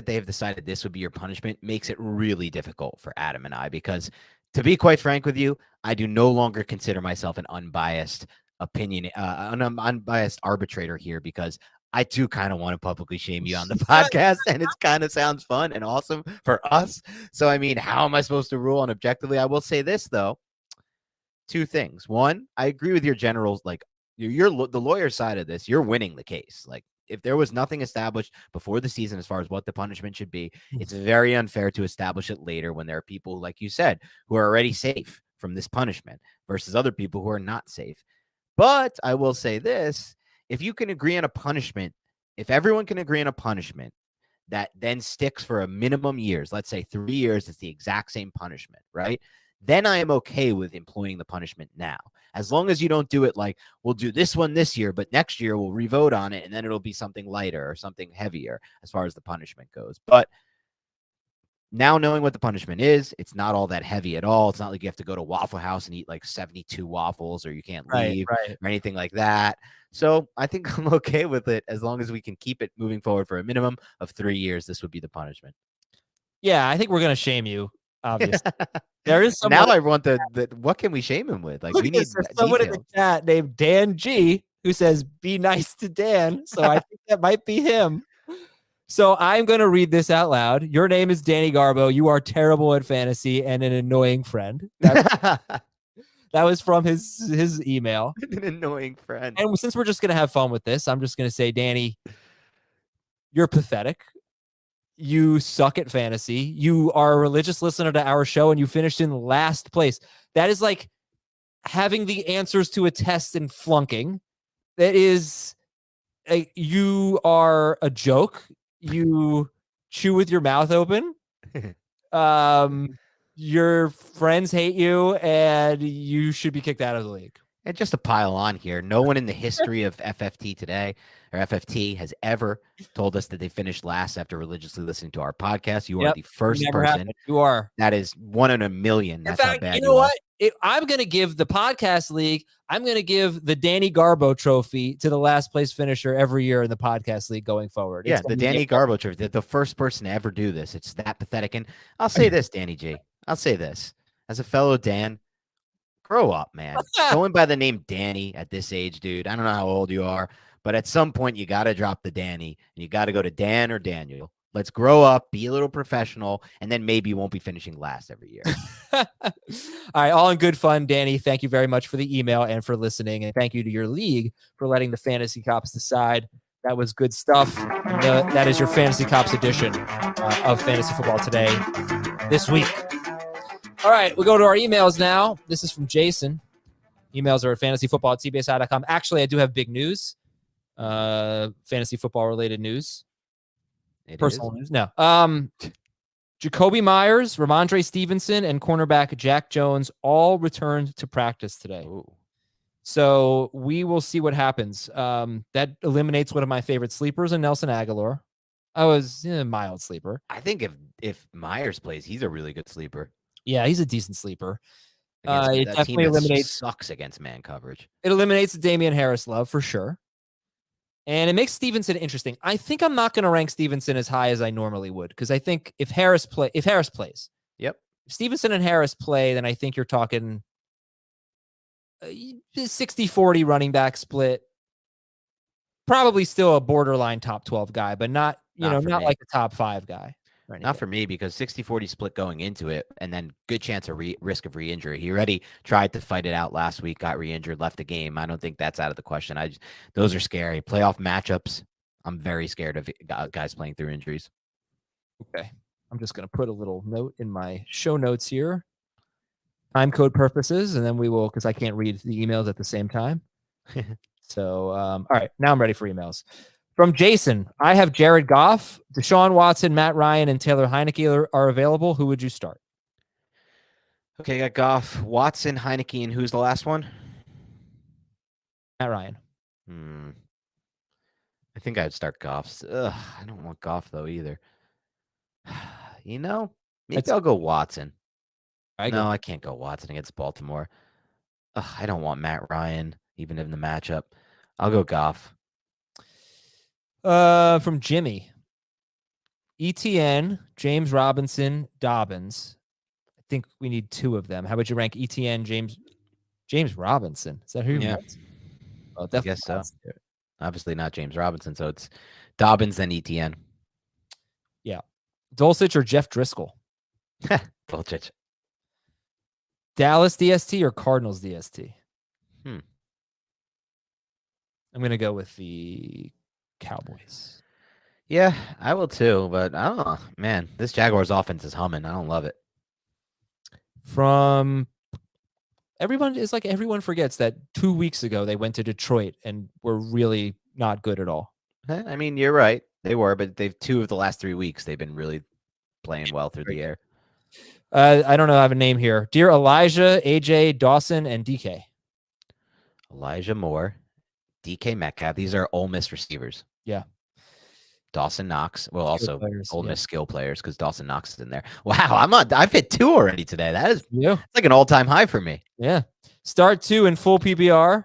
they have decided this would be your punishment makes it really difficult for Adam and I, because to be quite frank with you, I do no longer consider myself an unbiased unbiased arbitrator here, because I do kind of want to publicly shame you on the podcast, and it kind of sounds fun and awesome for us. So, I mean, how am I supposed to rule on objectively? I will say this, though. Two things. One, I agree with your generals. Like, you're the lawyer side of this. You're winning the case. Like, if there was nothing established before the season as far as what the punishment should be, it's very unfair to establish it later when there are people, like you said, who are already safe from this punishment versus other people who are not safe. But I will say this, if you can agree on a punishment, if everyone can agree on a punishment that then sticks for a minimum years, let's say 3 years, it's the exact same punishment, right? Then I am okay with employing the punishment now. As long as you don't do it like, we'll do this one this year, but next year we'll revote on it, and then it'll be something lighter or something heavier as far as the punishment goes. But now knowing what the punishment is, it's not all that heavy at all. It's not like you have to go to Waffle House and eat like 72 waffles, or you can't leave or anything like that. So I think I'm okay with it as long as we can keep it moving forward for a minimum of 3 years. This would be the punishment. Yeah, I think we're going to shame you, obviously. There is someone. Now I want the what can we shame him with? Like, we need someone in the chat named Dan G who says, "Be nice to Dan." So I think that might be him. So I'm going to read this out loud. Your name is Danny Garbo. You are terrible at fantasy and an annoying friend. That was from his email. An annoying friend. And since we're just going to have fun with this, I'm just going to say, Danny, you're pathetic. You suck at fantasy. You are a religious listener to our show, and you finished in last place. That is like having the answers to a test and flunking. That is, you are a joke. You chew with your mouth open. Your friends hate you, and you should be kicked out of the league. And just to pile on here, no one in the history of FFT today or FFT has ever told us that they finished last after religiously listening to our podcast. You are the first person. Happened. You are. That is 1 in a million. That's in fact, how bad you know what? I'm going to give the podcast league, I'm going to give the Danny Garbo trophy to the last place finisher every year in the podcast league going forward. Yeah, the Danny Garbo trophy, the first person to ever do this. It's that pathetic. And I'll say this, Danny G. I'll say this. As a fellow Dan, grow up, man. Going by the name Danny at this age, dude, I don't know how old you are, but at some point you got to drop the Danny and you got to go to Dan or Daniel. Let's grow up, be a little professional, and then maybe you won't be finishing last every year. All right, all in good fun, Danny. Thank you very much for the email and for listening, and thank you to your league for letting the Fantasy Cops decide. That was good stuff. That is your Fantasy Cops edition of Fantasy Football Today this week. All right, we go to our emails now. This is from Jason. Emails are at fantasyfootball@cbsi.com. Actually, I do have big news, fantasy football related news. Personal news. No. Jacoby Myers, Ramondre Stevenson, and cornerback Jack Jones all returned to practice today. Ooh. So we will see what happens. That eliminates one of my favorite sleepers in Nelson Aguilar. I was a mild sleeper. I think if Myers plays, he's a really good sleeper. Yeah, he's a decent sleeper. It definitely eliminates sucks against man coverage. It eliminates the Damian Harris love for sure. And it makes Stevenson interesting. I think I'm not going to rank Stevenson as high as I normally would, because I think if Harris plays, yep. If Stevenson and Harris play, then I think you're talking 60-40 running back split. Probably still a borderline top 12 guy, but not like a top 5 guy. Not for me, because 60-40 split going into it, and then good chance of risk of re-injury. He already tried to fight it out last week, got re-injured, left the game. I don't think that's out of the question. Those are scary. Playoff matchups, I'm very scared of guys playing through injuries. Okay. I'm just going to put a little note in my show notes here. Time code purposes, and then we will, because I can't read the emails at the same time. So, all right, now I'm ready for emails. From Jason, I have Jared Goff, Deshaun Watson, Matt Ryan, and Taylor Heineke are available. Who would you start? Okay, got Goff, Watson, Heineke, and who's the last one? Matt Ryan. I think I'd start Goff. I don't want Goff, though, either. Maybe I'll go Watson. I can't go Watson against Baltimore. I don't want Matt Ryan, even in the matchup. I'll go Goff. From Jimmy, ETN, James Robinson, Dobbins. I think we need two of them. How would you rank ETN, James Robinson? Is that who you want? Oh, I guess so. Obviously not James Robinson, so it's Dobbins then ETN. Yeah. Dulcich or Jeff Driscoll? Dulcich. Dallas DST or Cardinals DST? I'm going to go with the Cowboys. Yeah, I will too, but I don't know. Man, this Jaguars offense is humming. I don't love it. From everyone, it's like everyone forgets that 2 weeks ago they went to Detroit and were really not good at all. I mean, you're right. They were, but they've 2 of the last 3 weeks they've been really playing well through the air. I don't know. I have a name here. Dear Elijah, AJ, Dawson, and DK. Elijah Moore, DK Metcalf. These are Ole Miss receivers. Yeah. Dawson Knox. Well, also Ole Miss skill players, because Dawson Knox is in there. Wow, I've hit 2 already today. That is it's like an all-time high for me. Yeah. Start 2 in full PPR.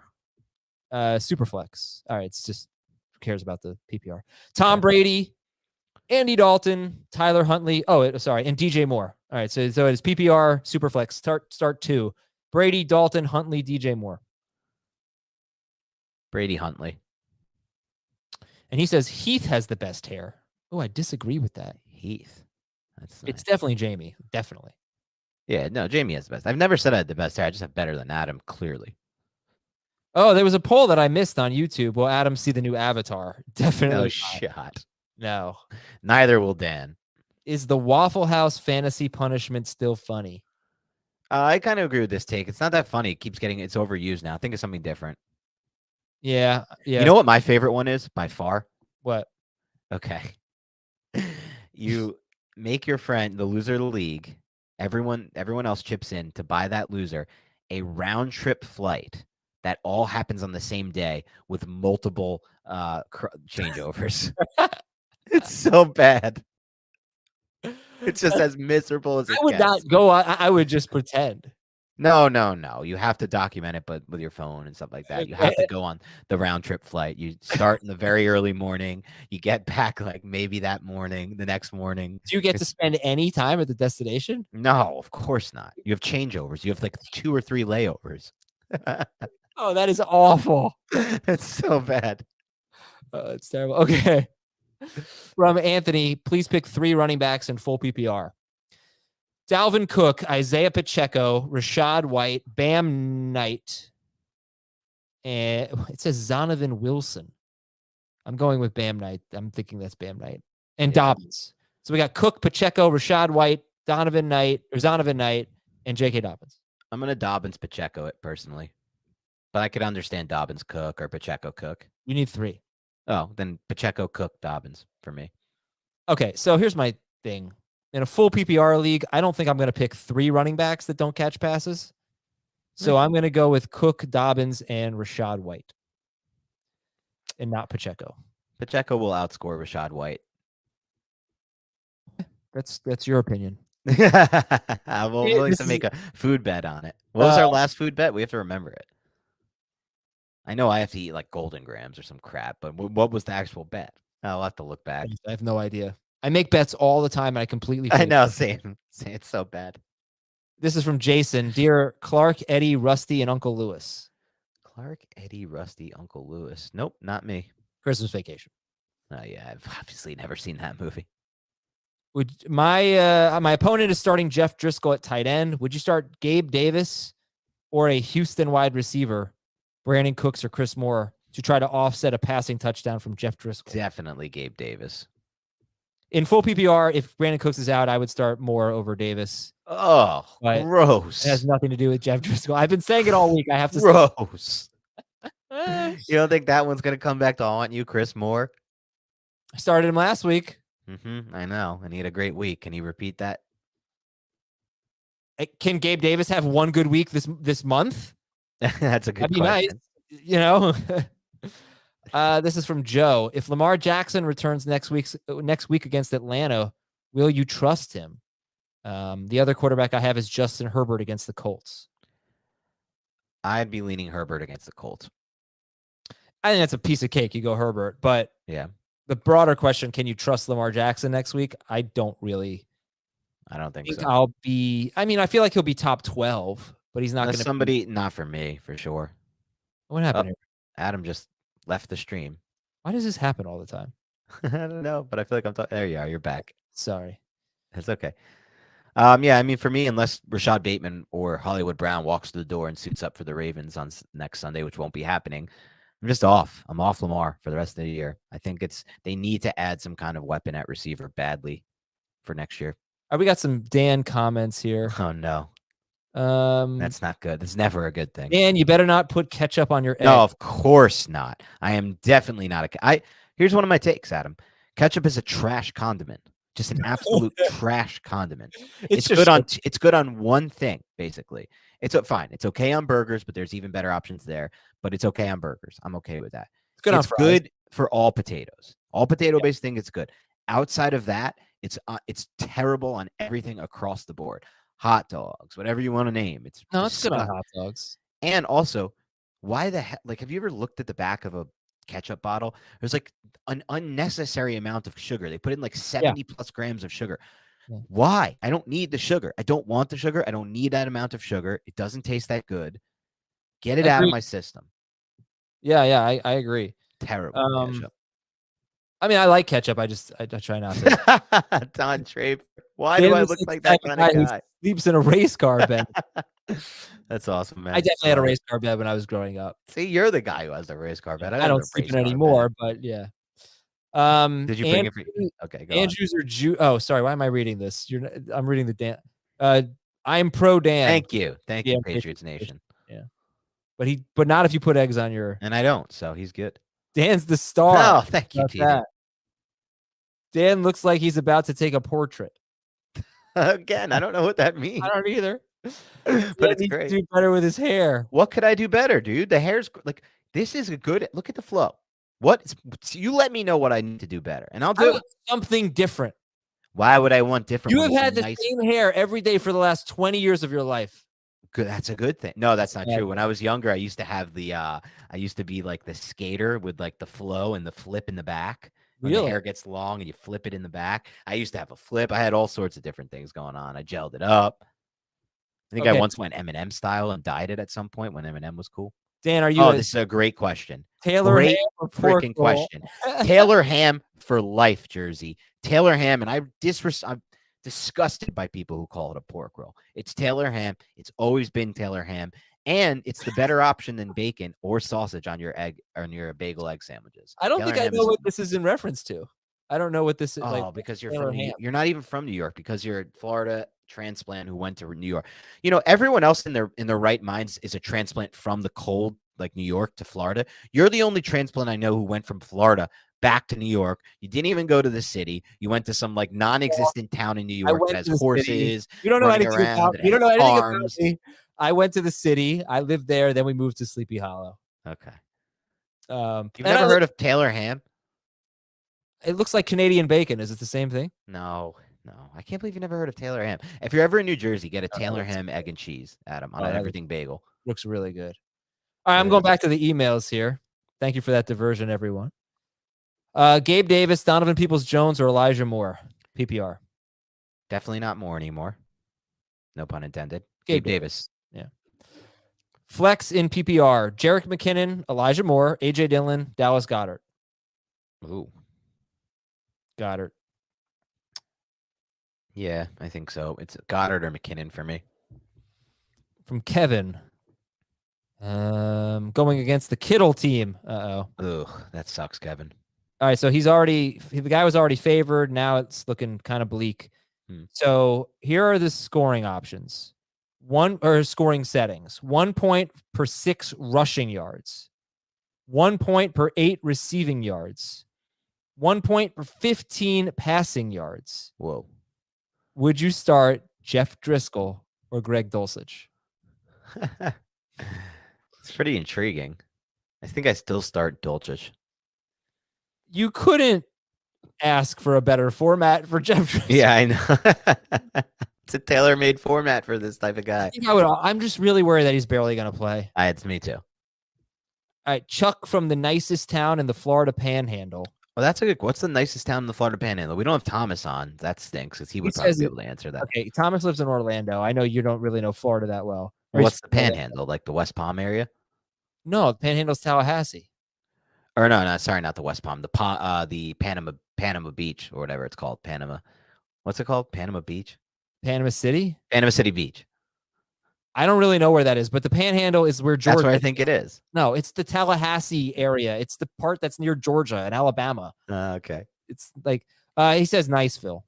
Superflex. All right. It's just who cares about the PPR. Tom Brady, Andy Dalton, Tyler Huntley. And DJ Moore. All right. So it's PPR, Superflex. Start 2. Brady, Dalton, Huntley, DJ Moore. Brady, Huntley. And he says Heath has the best hair. Oh, I disagree with that. Heath. That's nice. It's definitely Jamie. Definitely. Yeah, no, Jamie has the best. I've never said I had the best hair. I just have better than Adam, clearly. Oh, there was a poll that I missed on YouTube. Will Adam see the new avatar? Definitely. No not. shot. No. Neither will Dan. Is the Waffle House fantasy punishment still funny? I kind of agree with this take. It's not that funny. It's overused now. Think of something different. Yeah. You know what my favorite one is by far? What? Okay. You make your friend the loser of the league. Everyone else chips in to buy that loser a round trip flight that all happens on the same day with multiple changeovers. It's so bad. It's just as miserable as it I would gets. not go. I would just pretend. No. You have to document it, but with your phone and stuff like that. You have to go on the round trip flight. You start in the very early morning. You get back like maybe the next morning. Do you get to spend any time at the destination? No, of course not. You have changeovers. You have like 2 or 3 layovers. Oh, that is awful. It's so bad. It's terrible. Okay. From Anthony, please pick 3 running backs in full PPR. Dalvin Cook, Isaiah Pacheco, Rashad White, Bam Knight, and it says Zonovan Wilson. I'm going with Bam Knight. I'm thinking that's Bam Knight. And Dobbins. So we got Cook, Pacheco, Rashad White, Zonovan Knight, and J.K. Dobbins. I'm going to Dobbins Pacheco it personally. But I could understand Dobbins Cook or Pacheco Cook. You need 3. Oh, then Pacheco Cook Dobbins for me. Okay, so here's my thing. In a full PPR league, I don't think I'm going to pick 3 running backs that don't catch passes. So I'm going to go with Cook, Dobbins, and Rashad White. And not Pacheco. Pacheco will outscore Rashad White. That's your opinion. I'm willing to make a food bet on it. What was our last food bet? We have to remember it. I know I have to eat like Golden Grams or some crap, but what was the actual bet? I'll have to look back. I have no idea. I make bets all the time, and I completely forget. I know, same. It's so bad. This is from Jason. Dear Clark, Eddie, Rusty, and Uncle Lewis. Clark, Eddie, Rusty, Uncle Lewis. Nope, not me. Christmas Vacation. Oh, yeah. I've obviously never seen that movie. Would my opponent is starting Jeff Driscoll at tight end. Would you start Gabe Davis or a Houston wide receiver, Brandon Cooks or Chris Moore, to try to offset a passing touchdown from Jeff Driscoll? Definitely Gabe Davis. In full PPR, if Brandon Cooks is out, I would start Moore over Davis. Oh, But gross. it has nothing to do with Jeff Driscoll. I've been saying it all week. I have to gross. say. You don't think that one's going to come back to haunt you, Chris Moore? I started him last week. I know. And he had a great week. Can he repeat that? Can Gabe Davis have one good week this month? That's a good question. Nice. You know, this is from Joe. If Lamar Jackson returns next week against Atlanta, will you trust him? The other quarterback I have is Justin Herbert against the Colts. I'd be leaning Herbert against the Colts. I think that's a piece of cake. You go Herbert, but yeah. The broader question: can you trust Lamar Jackson next week? I don't think so. I feel like he'll be top 12, but he's not going to be not for me, for sure. What happened here? Adam just left the stream. Why does this happen all the time? I don't know, but I feel like I'm talking. There you are. You're back. Sorry. That's okay. Yeah, for me, unless Rashad Bateman or Hollywood Brown walks through the door and suits up for the Ravens on next Sunday, which won't be happening, I'm just off. I'm off Lamar for the rest of the year. I think they need to add some kind of weapon at receiver badly for next year. All right, we got some Dan comments here. Oh no. That's not good. That's never a good thing. Dan, you better not put ketchup on your egg. No, of course not. I am definitely not here's one of my takes, Adam. Ketchup is a trash condiment. Just an absolute trash condiment. It's good on one thing, basically. It's fine. It's okay on burgers, but there's even better options there. But it's okay on burgers. I'm okay with that. It's good for all potatoes. All potato-based thing, it's good. Outside of that, it's terrible on everything across the board. Hot dogs, whatever you want to name. It's good on hot dogs. And also, why the heck? Like, have you ever looked at the back of a ketchup bottle? There's like an unnecessary amount of sugar. They put in like 70 plus grams of sugar. Yeah. Why? I don't need the sugar. I don't want the sugar. I don't need that amount of sugar. It doesn't taste that good. Get it out of my system. Yeah, I agree. Terrible ketchup. I like ketchup. I try not to. Don Draper. Why do I look like that kind of guy? Sleeps in a race car bed. That's awesome, man. I definitely had a race car bed when I was growing up. See, you're the guy who has the race car bed. I don't sleep in it anymore, but yeah. Did you bring it for you? Okay, go Andrews on. Oh, sorry. Why am I reading this? I'm reading the Dan. I'm pro Dan. Thank you, Patriots Nation. Yeah, but not if you put eggs on your. And I don't, so he's good. Dan's the star. Oh, thank you, TD. Dan looks like he's about to take a portrait. Again, I don't know what that means. I don't either. But it's great. Do better with his hair. What could I do better, dude? The hair's like this is a good. Look at the flow. You let me know what I need to do better, and I'll do something different. Why would I want different? You have had the same hair every day for the last 20 years of your life. Good. That's a good thing. No, that's not true. When I was younger, I used to have I used to be like the skater with like the flow and the flip in the back. When the hair gets long and you flip it in the back. I used to have a flip. I had all sorts of different things going on. I gelled it up. I think I once went Eminem style and dyed it at some point when Eminem was cool. Dan, are you? Oh, this is a great question. Taylor Ham or freaking question. Taylor Ham for life jersey. Taylor Ham, and I'm disgusted by people who call it a pork roll. It's Taylor Ham. It's always been Taylor Ham. And it's the better option than bacon or sausage on your bagel egg sandwiches. I don't think I know what this is in reference to. I don't know what this is. Oh, because you're not even from New York, because you're a Florida transplant who went to New York. Everyone else in their right minds is a transplant from the cold, like New York to Florida. You're the only transplant I know who went from Florida back to New York. You didn't even go to the city. You went to some like non-existent town in New York that has horses. You don't know anything about me. I went to the city. I lived there. Then we moved to Sleepy Hollow. Okay. You've never heard of Taylor Ham? It looks like Canadian bacon. Is it the same thing? No. I can't believe you never heard of Taylor Ham. If you're ever in New Jersey, get a Taylor Ham egg and cheese, Adam, on an everything bagel. Looks really good. All right, I'm going back to the emails here. Thank you for that diversion, everyone. Gabe Davis, Donovan Peoples-Jones, or Elijah Moore? PPR. Definitely not Moore anymore. No pun intended. Gabe Davis. Yeah. Flex in PPR. Jerick McKinnon, Elijah Moore, AJ Dillon, Dallas Goedert. Ooh. Goedert. Yeah, I think so. It's Goddard or McKinnon for me. From Kevin. Going against the Kittle team. Uh-oh. Ugh, that sucks, Kevin. All right, so the guy was already favored. Now it's looking kind of bleak. So here are the scoring options. Scoring settings. 1 point per 6 rushing yards. 1 point per 8 receiving yards. 1 point per 15 passing yards. Whoa. Would you start Jeff Driscoll or Greg Dulcich? It's pretty intriguing. I think I still start Dulcich. You couldn't ask for a better format for Jeff Driscoll. Yeah, I know. It's a tailor-made format for this type of guy. I'm just really worried that he's barely going to play. It's me too. All right, Chuck from the nicest town in the Florida Panhandle. Well, that's a good. What's the nicest town in the Florida Panhandle? We don't have Thomas on. That stinks because he would probably be able to answer that. Okay, Thomas lives in Orlando. I know you don't really know Florida that well. What's the Panhandle? Like the West Palm area? No, the Panhandle's Tallahassee. Or no, sorry, not the West Palm. The Panama Beach or whatever it's called. Panama. What's it called? Panama Beach? Panama City? Panama City Beach. I don't really know where that is, but the Panhandle is where Georgia. That's where I think it is. No, it's the Tallahassee area. It's the part that's near Georgia and Alabama. Okay. It's like he says Niceville.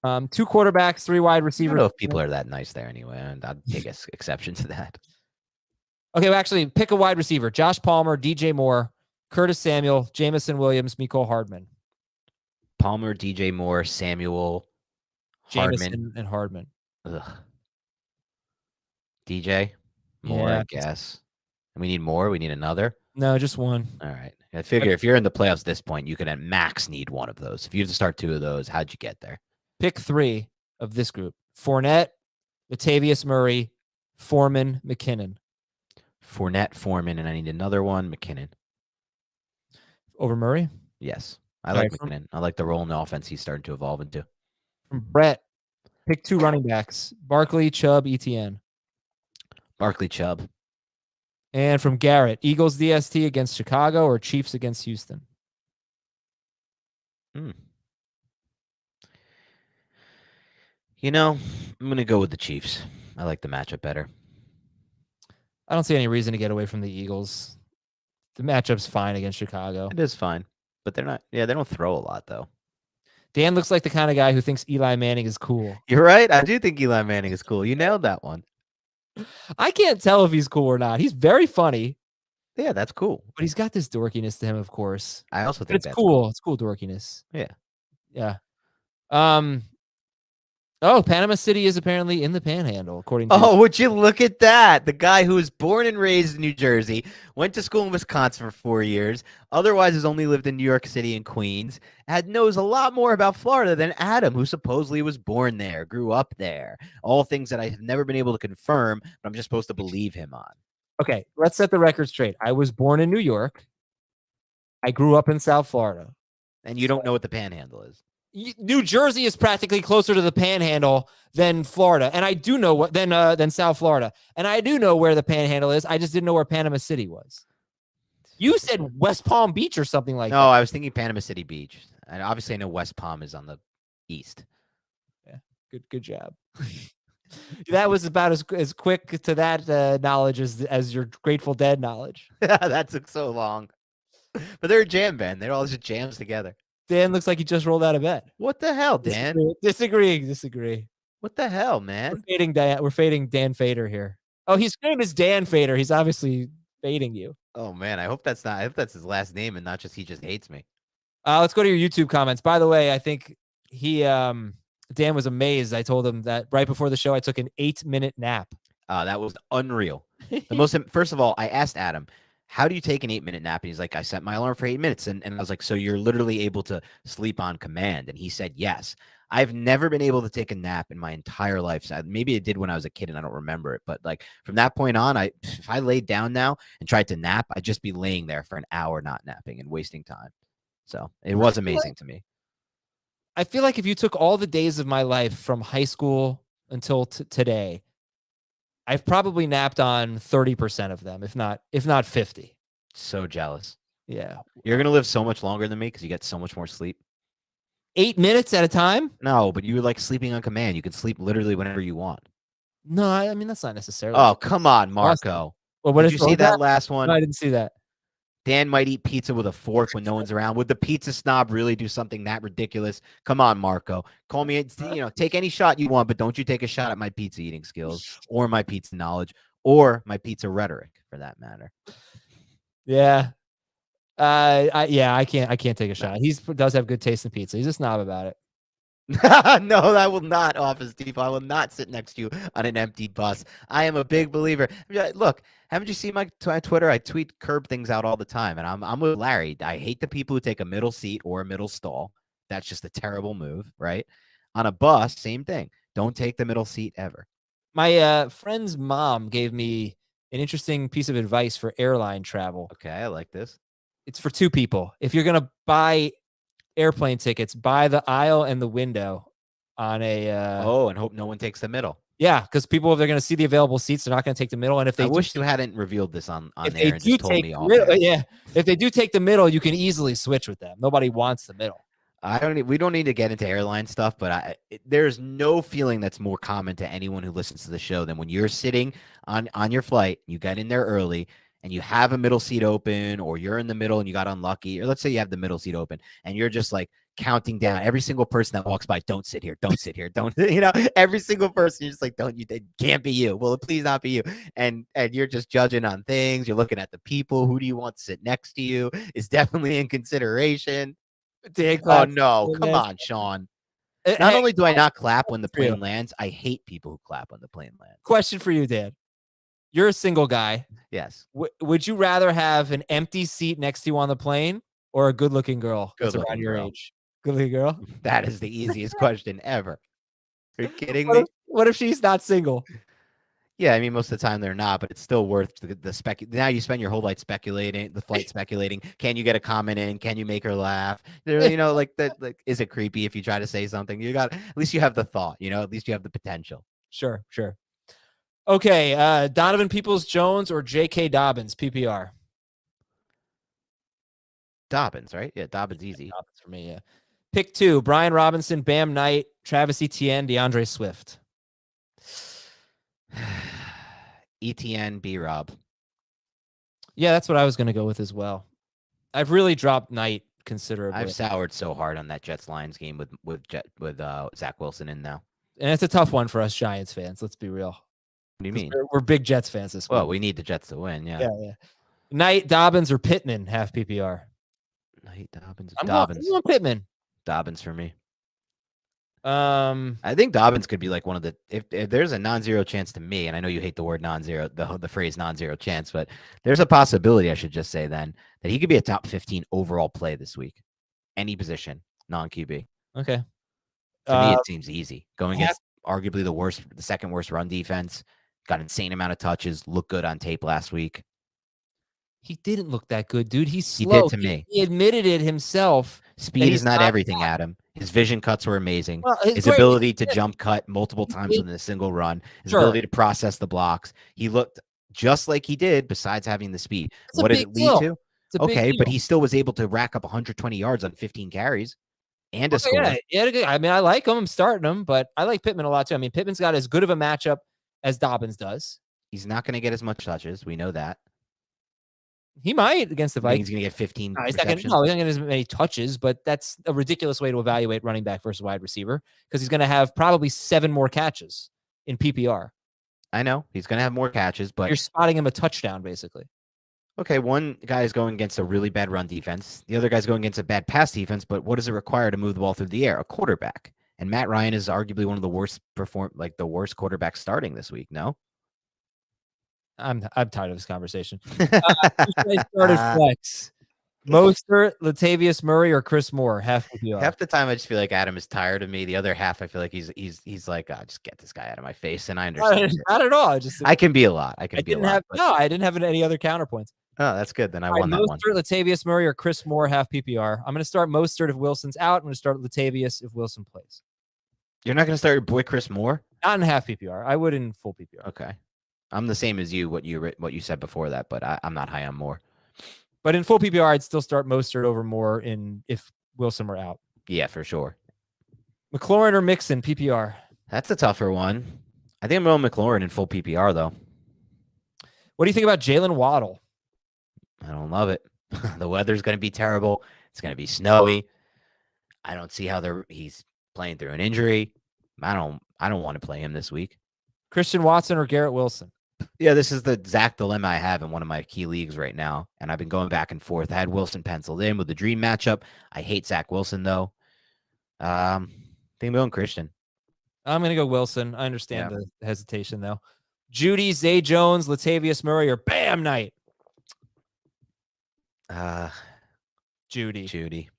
2 quarterbacks, 3 wide receivers. I don't know if people are that nice there anyway, and I'd take exception to that. Okay, well, actually, pick a wide receiver: Josh Palmer, DJ Moore, Curtis Samuel, Jamison Williams, Mecole Hardman. Palmer, DJ Moore, Samuel, Jamison, and Hardman. Ugh. DJ Moore, I guess. And we need more. We need another. No, just one. All right. I figure if you're in the playoffs at this point, you could at max need one of those. If you have to start 2 of those, how'd you get there? Pick 3 of this group: Fournette, Latavius Murray, Foreman, McKinnon. Fournette, Foreman, and I need another one. McKinnon. Over Murray? Yes. I like McKinnon. I like the role in the offense he's starting to evolve into. From Brett, pick 2 running backs: Barkley, Chubb, Etienne. Barkley, Chubb. And from Garrett, Eagles DST against Chicago or Chiefs against Houston? You know, I'm going to go with the Chiefs. I like the matchup better. I don't see any reason to get away from the Eagles. The matchup's fine against Chicago. It is fine, but they're not. Yeah, they don't throw a lot, though. Dan looks like the kind of guy who thinks Eli Manning is cool. You're right. I do think Eli Manning is cool. You nailed that one. I can't tell if he's cool or not. He's very funny. Yeah, that's cool. But he's got this dorkiness to him, of course. I also think it's cool. It's cool dorkiness. Yeah. Yeah. Oh, Panama City is apparently in the Panhandle, according to. Oh, would you look at that? The guy who was born and raised in New Jersey, went to school in Wisconsin for 4 years, otherwise has only lived in New York City and Queens, knows a lot more about Florida than Adam, who supposedly was born there, grew up there. All things that I have never been able to confirm, but I'm just supposed to believe him on. Okay, let's set the record straight. I was born in New York. I grew up in South Florida. And you don't know what the Panhandle is. New Jersey is practically closer to the Panhandle than Florida, and I do know what than South Florida, and I do know where the Panhandle is. I just didn't know where Panama City was. You said West Palm Beach or something like that. No, I was thinking Panama City Beach, and obviously I know West Palm is on the east. Yeah, good job. That was about as quick to that knowledge as your Grateful Dead knowledge. That took so long, but they're a jam band. They're all just jams together. Dan looks like he just rolled out of bed. What the hell, Dan? Disagree. What the hell, man? We're fading Dan Fader here. Oh, his name is Dan Fader. He's obviously fading you. Oh man, I hope that's his last name and not just he just hates me. Let's go to your YouTube comments. By the way, I think Dan was amazed. I told him that right before the show I took an 8-minute nap. That was unreal. First of all, I asked Adam, how do you take an 8-minute nap? And he's like, I set my alarm for 8 minutes. And I was like, so you're literally able to sleep on command? And he said, yes. I've never been able to take a nap in my entire life. So maybe I did when I was a kid and I don't remember it. But like from that point on, if I laid down now and tried to nap, I'd just be laying there for an hour not napping and wasting time. So it was amazing to me. I feel like if you took all the days of my life from high school until today, I've probably napped on 30% of them, if not 50. So jealous. Yeah. You're going to live so much longer than me because you get so much more sleep. 8 minutes at a time? No, but you're like sleeping on command. You can sleep literally whenever you want. No, I mean that's not necessarily. Oh, come on, Awesome. Marco. Well, what Did is you what see was that last No, one? I didn't see that. Dan might eat pizza with a fork when no one's around. Would the pizza snob really do something that ridiculous? Come on, Marco. Call me, take any shot you want, but don't you take a shot at my pizza eating skills or my pizza knowledge or my pizza rhetoric for that matter. Yeah. I can't take a shot. He does have good taste in pizza. He's a snob about it. No, I will not, Office Depot. I will not sit next to you on an empty bus. I am a big believer. Look, haven't you seen my Twitter? I tweet curb things out all the time, and I'm with Larry. I hate the people who take a middle seat or a middle stall. That's just a terrible move, right? On a bus, same thing. Don't take the middle seat ever. My friend's mom gave me an interesting piece of advice for airline travel. Okay, I like this. It's for two people. If you're gonna buy airplane tickets, buy the aisle and the window on a and hope no one takes the middle. Yeah, because people, if they're going to see the available seats, they're not going to take the middle. And if they wish you hadn't revealed this on if there they and do just told take me the off. middle, yeah, if they do take the middle, you can easily switch with them. Nobody wants the middle. We don't need to get into airline stuff, but there's no feeling that's more common to anyone who listens to the show than when you're sitting on your flight, you get in there early, and you have a middle seat open, or you're in the middle and you got unlucky, or let's say you have the middle seat open, and you're just like counting down every single person that walks by. Don't sit here. Don't sit here. Don't, every single person. You're just like, it can't be you. Will it please not be you? And you're just judging on things. You're looking at the people. Who do you want to sit next to you? Is definitely in consideration. Oh, no. Come on, Sean. Not only do I not clap when the plane lands, I hate people who clap when the plane lands. Question for you, Dan. You're a single guy. Yes. Would you rather have an empty seat next to you on the plane or a good-looking girl that's around your age? Good-looking girl? That is the easiest question ever. Are you kidding me? What if she's not single? Yeah, I mean, most of the time they're not, but it's still worth the spec. Now you spend your whole life speculating, speculating. Can you get a comment in? Can you make her laugh? Like that. Like, is it creepy if you try to say something? At least you have the thought. At least you have the potential. Sure. Okay, Donovan Peoples-Jones or J.K. Dobbins, PPR? Dobbins, right? Yeah, Dobbins easy. Dobbins for me, yeah. Pick 2, Brian Robinson, Bam Knight, Travis Etienne, DeAndre Swift. Etienne, B-Rob. Yeah, that's what I was going to go with as well. I've really dropped Knight considerably. I've soured so hard on that Jets-Lions game with Zach Wilson in now. And it's a tough one for us Giants fans, let's be real. What do you mean? We're big Jets fans this week. Well, we need the Jets to win, yeah. Yeah. Knight, Dobbins, or Pittman, half PPR? Knight, Dobbins. I'm going Pittman. Dobbins for me. I think Dobbins could be like one of the if there's a non-zero chance to me, and I know you hate the word non-zero, the phrase non-zero chance, but there's a possibility, I should just say then, that he could be a top 15 overall play this week. Any position, non-QB. Okay. To me, it seems easy. Going against arguably the second worst run defense, got an insane amount of touches, looked good on tape last week. He didn't look that good, dude. He's slow. He did to me. He admitted it himself. Speed is not everything, Adam. His vision cuts were amazing. Well, his ability to jump cut multiple times within a single run. His ability to process the blocks. He looked just like he did, besides having the speed. What did it lead to? Okay, but he still was able to rack up 120 yards on 15 carries and a score. Yeah, I mean, I like him. I'm starting him, but I like Pittman a lot too. I mean, Pittman's got as good of a matchup as Dobbins does. He's not going to get as much touches. We know that. He might against the Vikings. He's going to get 15 he's not going to get as many touches, but that's a ridiculous way to evaluate running back versus wide receiver because he's going to have probably 7 more catches in PPR. I know. He's going to have more catches, but you're spotting him a touchdown, basically. Okay, one guy is going against a really bad run defense. The other guy's going against a bad pass defense, but what does it require to move the ball through the air? A quarterback. And Matt Ryan is arguably one of the worst the worst quarterbacks starting this week, no? I'm tired of this conversation. Started flex. Mostert, Latavius Murray, or Chris Moore? Half the time, I just feel like Adam is tired of me. The other half, I feel like he's like, just get this guy out of my face. And I understand. Not at all. I can be a lot. I didn't have any other counterpoints. Oh, that's good. Then I won that one. Latavius Murray, or Chris Moore? Half PPR. I'm going to start Mostert if Wilson's out. I'm going to start Latavius if Wilson plays. You're not going to start your boy Chris Moore? Not in half PPR. I would in full PPR. Okay. I'm the same as you, what you said before that, but I'm not high on Moore. But in full PPR, I'd still start Mostert over Moore if Wilson were out. Yeah, for sure. McLaurin or Mixon, PPR? That's a tougher one. I think I'm going McLaurin in full PPR, though. What do you think about Jalen Waddle? I don't love it. The weather's going to be terrible. It's going to be snowy. I don't see how he's playing through an injury. I don't want to play him this week. Christian Watson or Garrett Wilson? Yeah, this is the exact dilemma I have in one of my key leagues right now, and I've been going back and forth. I had Wilson penciled in with the dream matchup. I hate Zach Wilson, though. I think I'm going Christian. I'm going to go Wilson. I understand the hesitation, though. Judy, Zay Jones, Latavius Murray, or Bam Knight? Judy.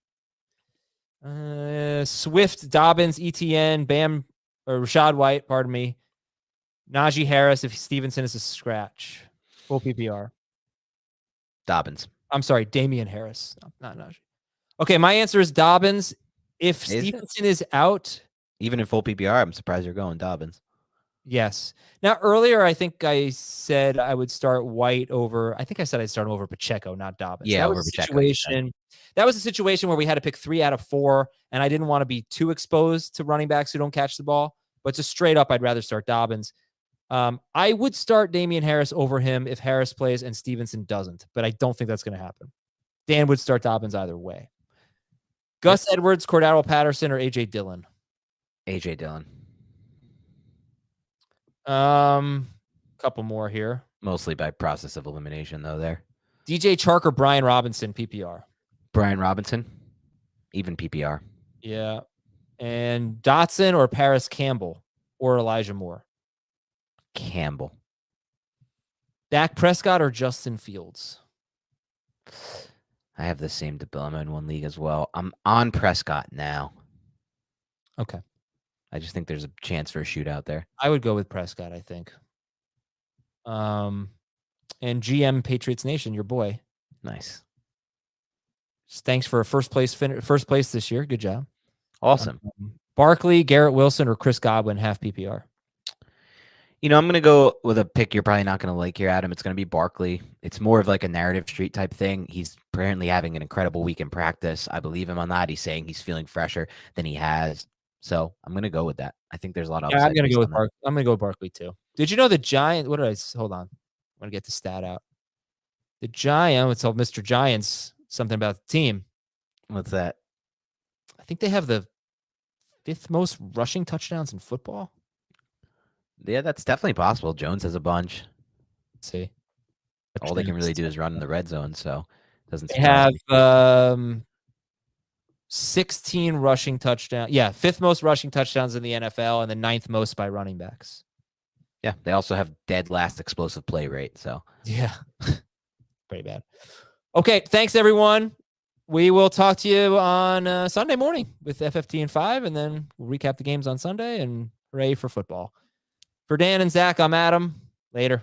Swift, Dobbins, ETN, Bam, or Rashad White, pardon me. Najee Harris if Stevenson is a scratch. Full PPR. Dobbins. I'm sorry, Damian Harris, not Najee. Okay, my answer is Dobbins. If Stevenson is out. Even in full PPR, I'm surprised you're going Dobbins. Yes. Now, earlier, I think I said I would start White over. I think I said I'd start him over Pacheco, not Dobbins. Yeah, that was a situation. That was a situation where we had to pick 3 out of 4, and I didn't want to be too exposed to running backs who don't catch the ball. But just straight up, I'd rather start Dobbins. I would start Damian Harris over him if Harris plays and Stevenson doesn't, but I don't think that's going to happen. Dan would start Dobbins either way. Gus Edwards, Cordero Patterson, or A.J. Dillon? A.J. Dillon. Couple more here. Mostly by process of elimination, though, there. DJ Chark or Brian Robinson, PPR? Brian Robinson, even PPR. Yeah. And Dotson or Paris Campbell or Elijah Moore? Campbell. Dak Prescott or Justin Fields? I have the same dilemma in one league as well. I'm on Prescott now. Okay. I just think there's a chance for a shootout there. I would go with Prescott, I think. And GM Patriots Nation, your boy. Nice. Thanks for a first place this year. Good job. Awesome. Barkley, Garrett Wilson, or Chris Godwin, half PPR? I'm going to go with a pick you're probably not going to like here, Adam. It's going to be Barkley. It's more of like a narrative street type thing. He's apparently having an incredible week in practice. I believe him on that. He's saying he's feeling fresher than he has. So I'm going to go with that. I think there's a lot of upside. I'm going to go with Barkley. I'm going to go with Barkley too. Did you know the Giants? Hold on. I want to get the stat out. The Giants, it's all Mr. Giants, something about the team. What's that? I think they have the 5th most rushing touchdowns in football. Yeah, that's definitely possible. Jones has a bunch. Let's see. All they can really do is run in the red zone, so it doesn't. They have 16 rushing touchdowns. Yeah, 5th most rushing touchdowns in the NFL and the 9th most by running backs. Yeah, they also have dead last explosive play rate. So yeah, pretty bad. Okay, thanks everyone. We will talk to you on Sunday morning with FFT and 5, and then we'll recap the games on Sunday and hooray for football. For Dan and Zach, I'm Adam. Later.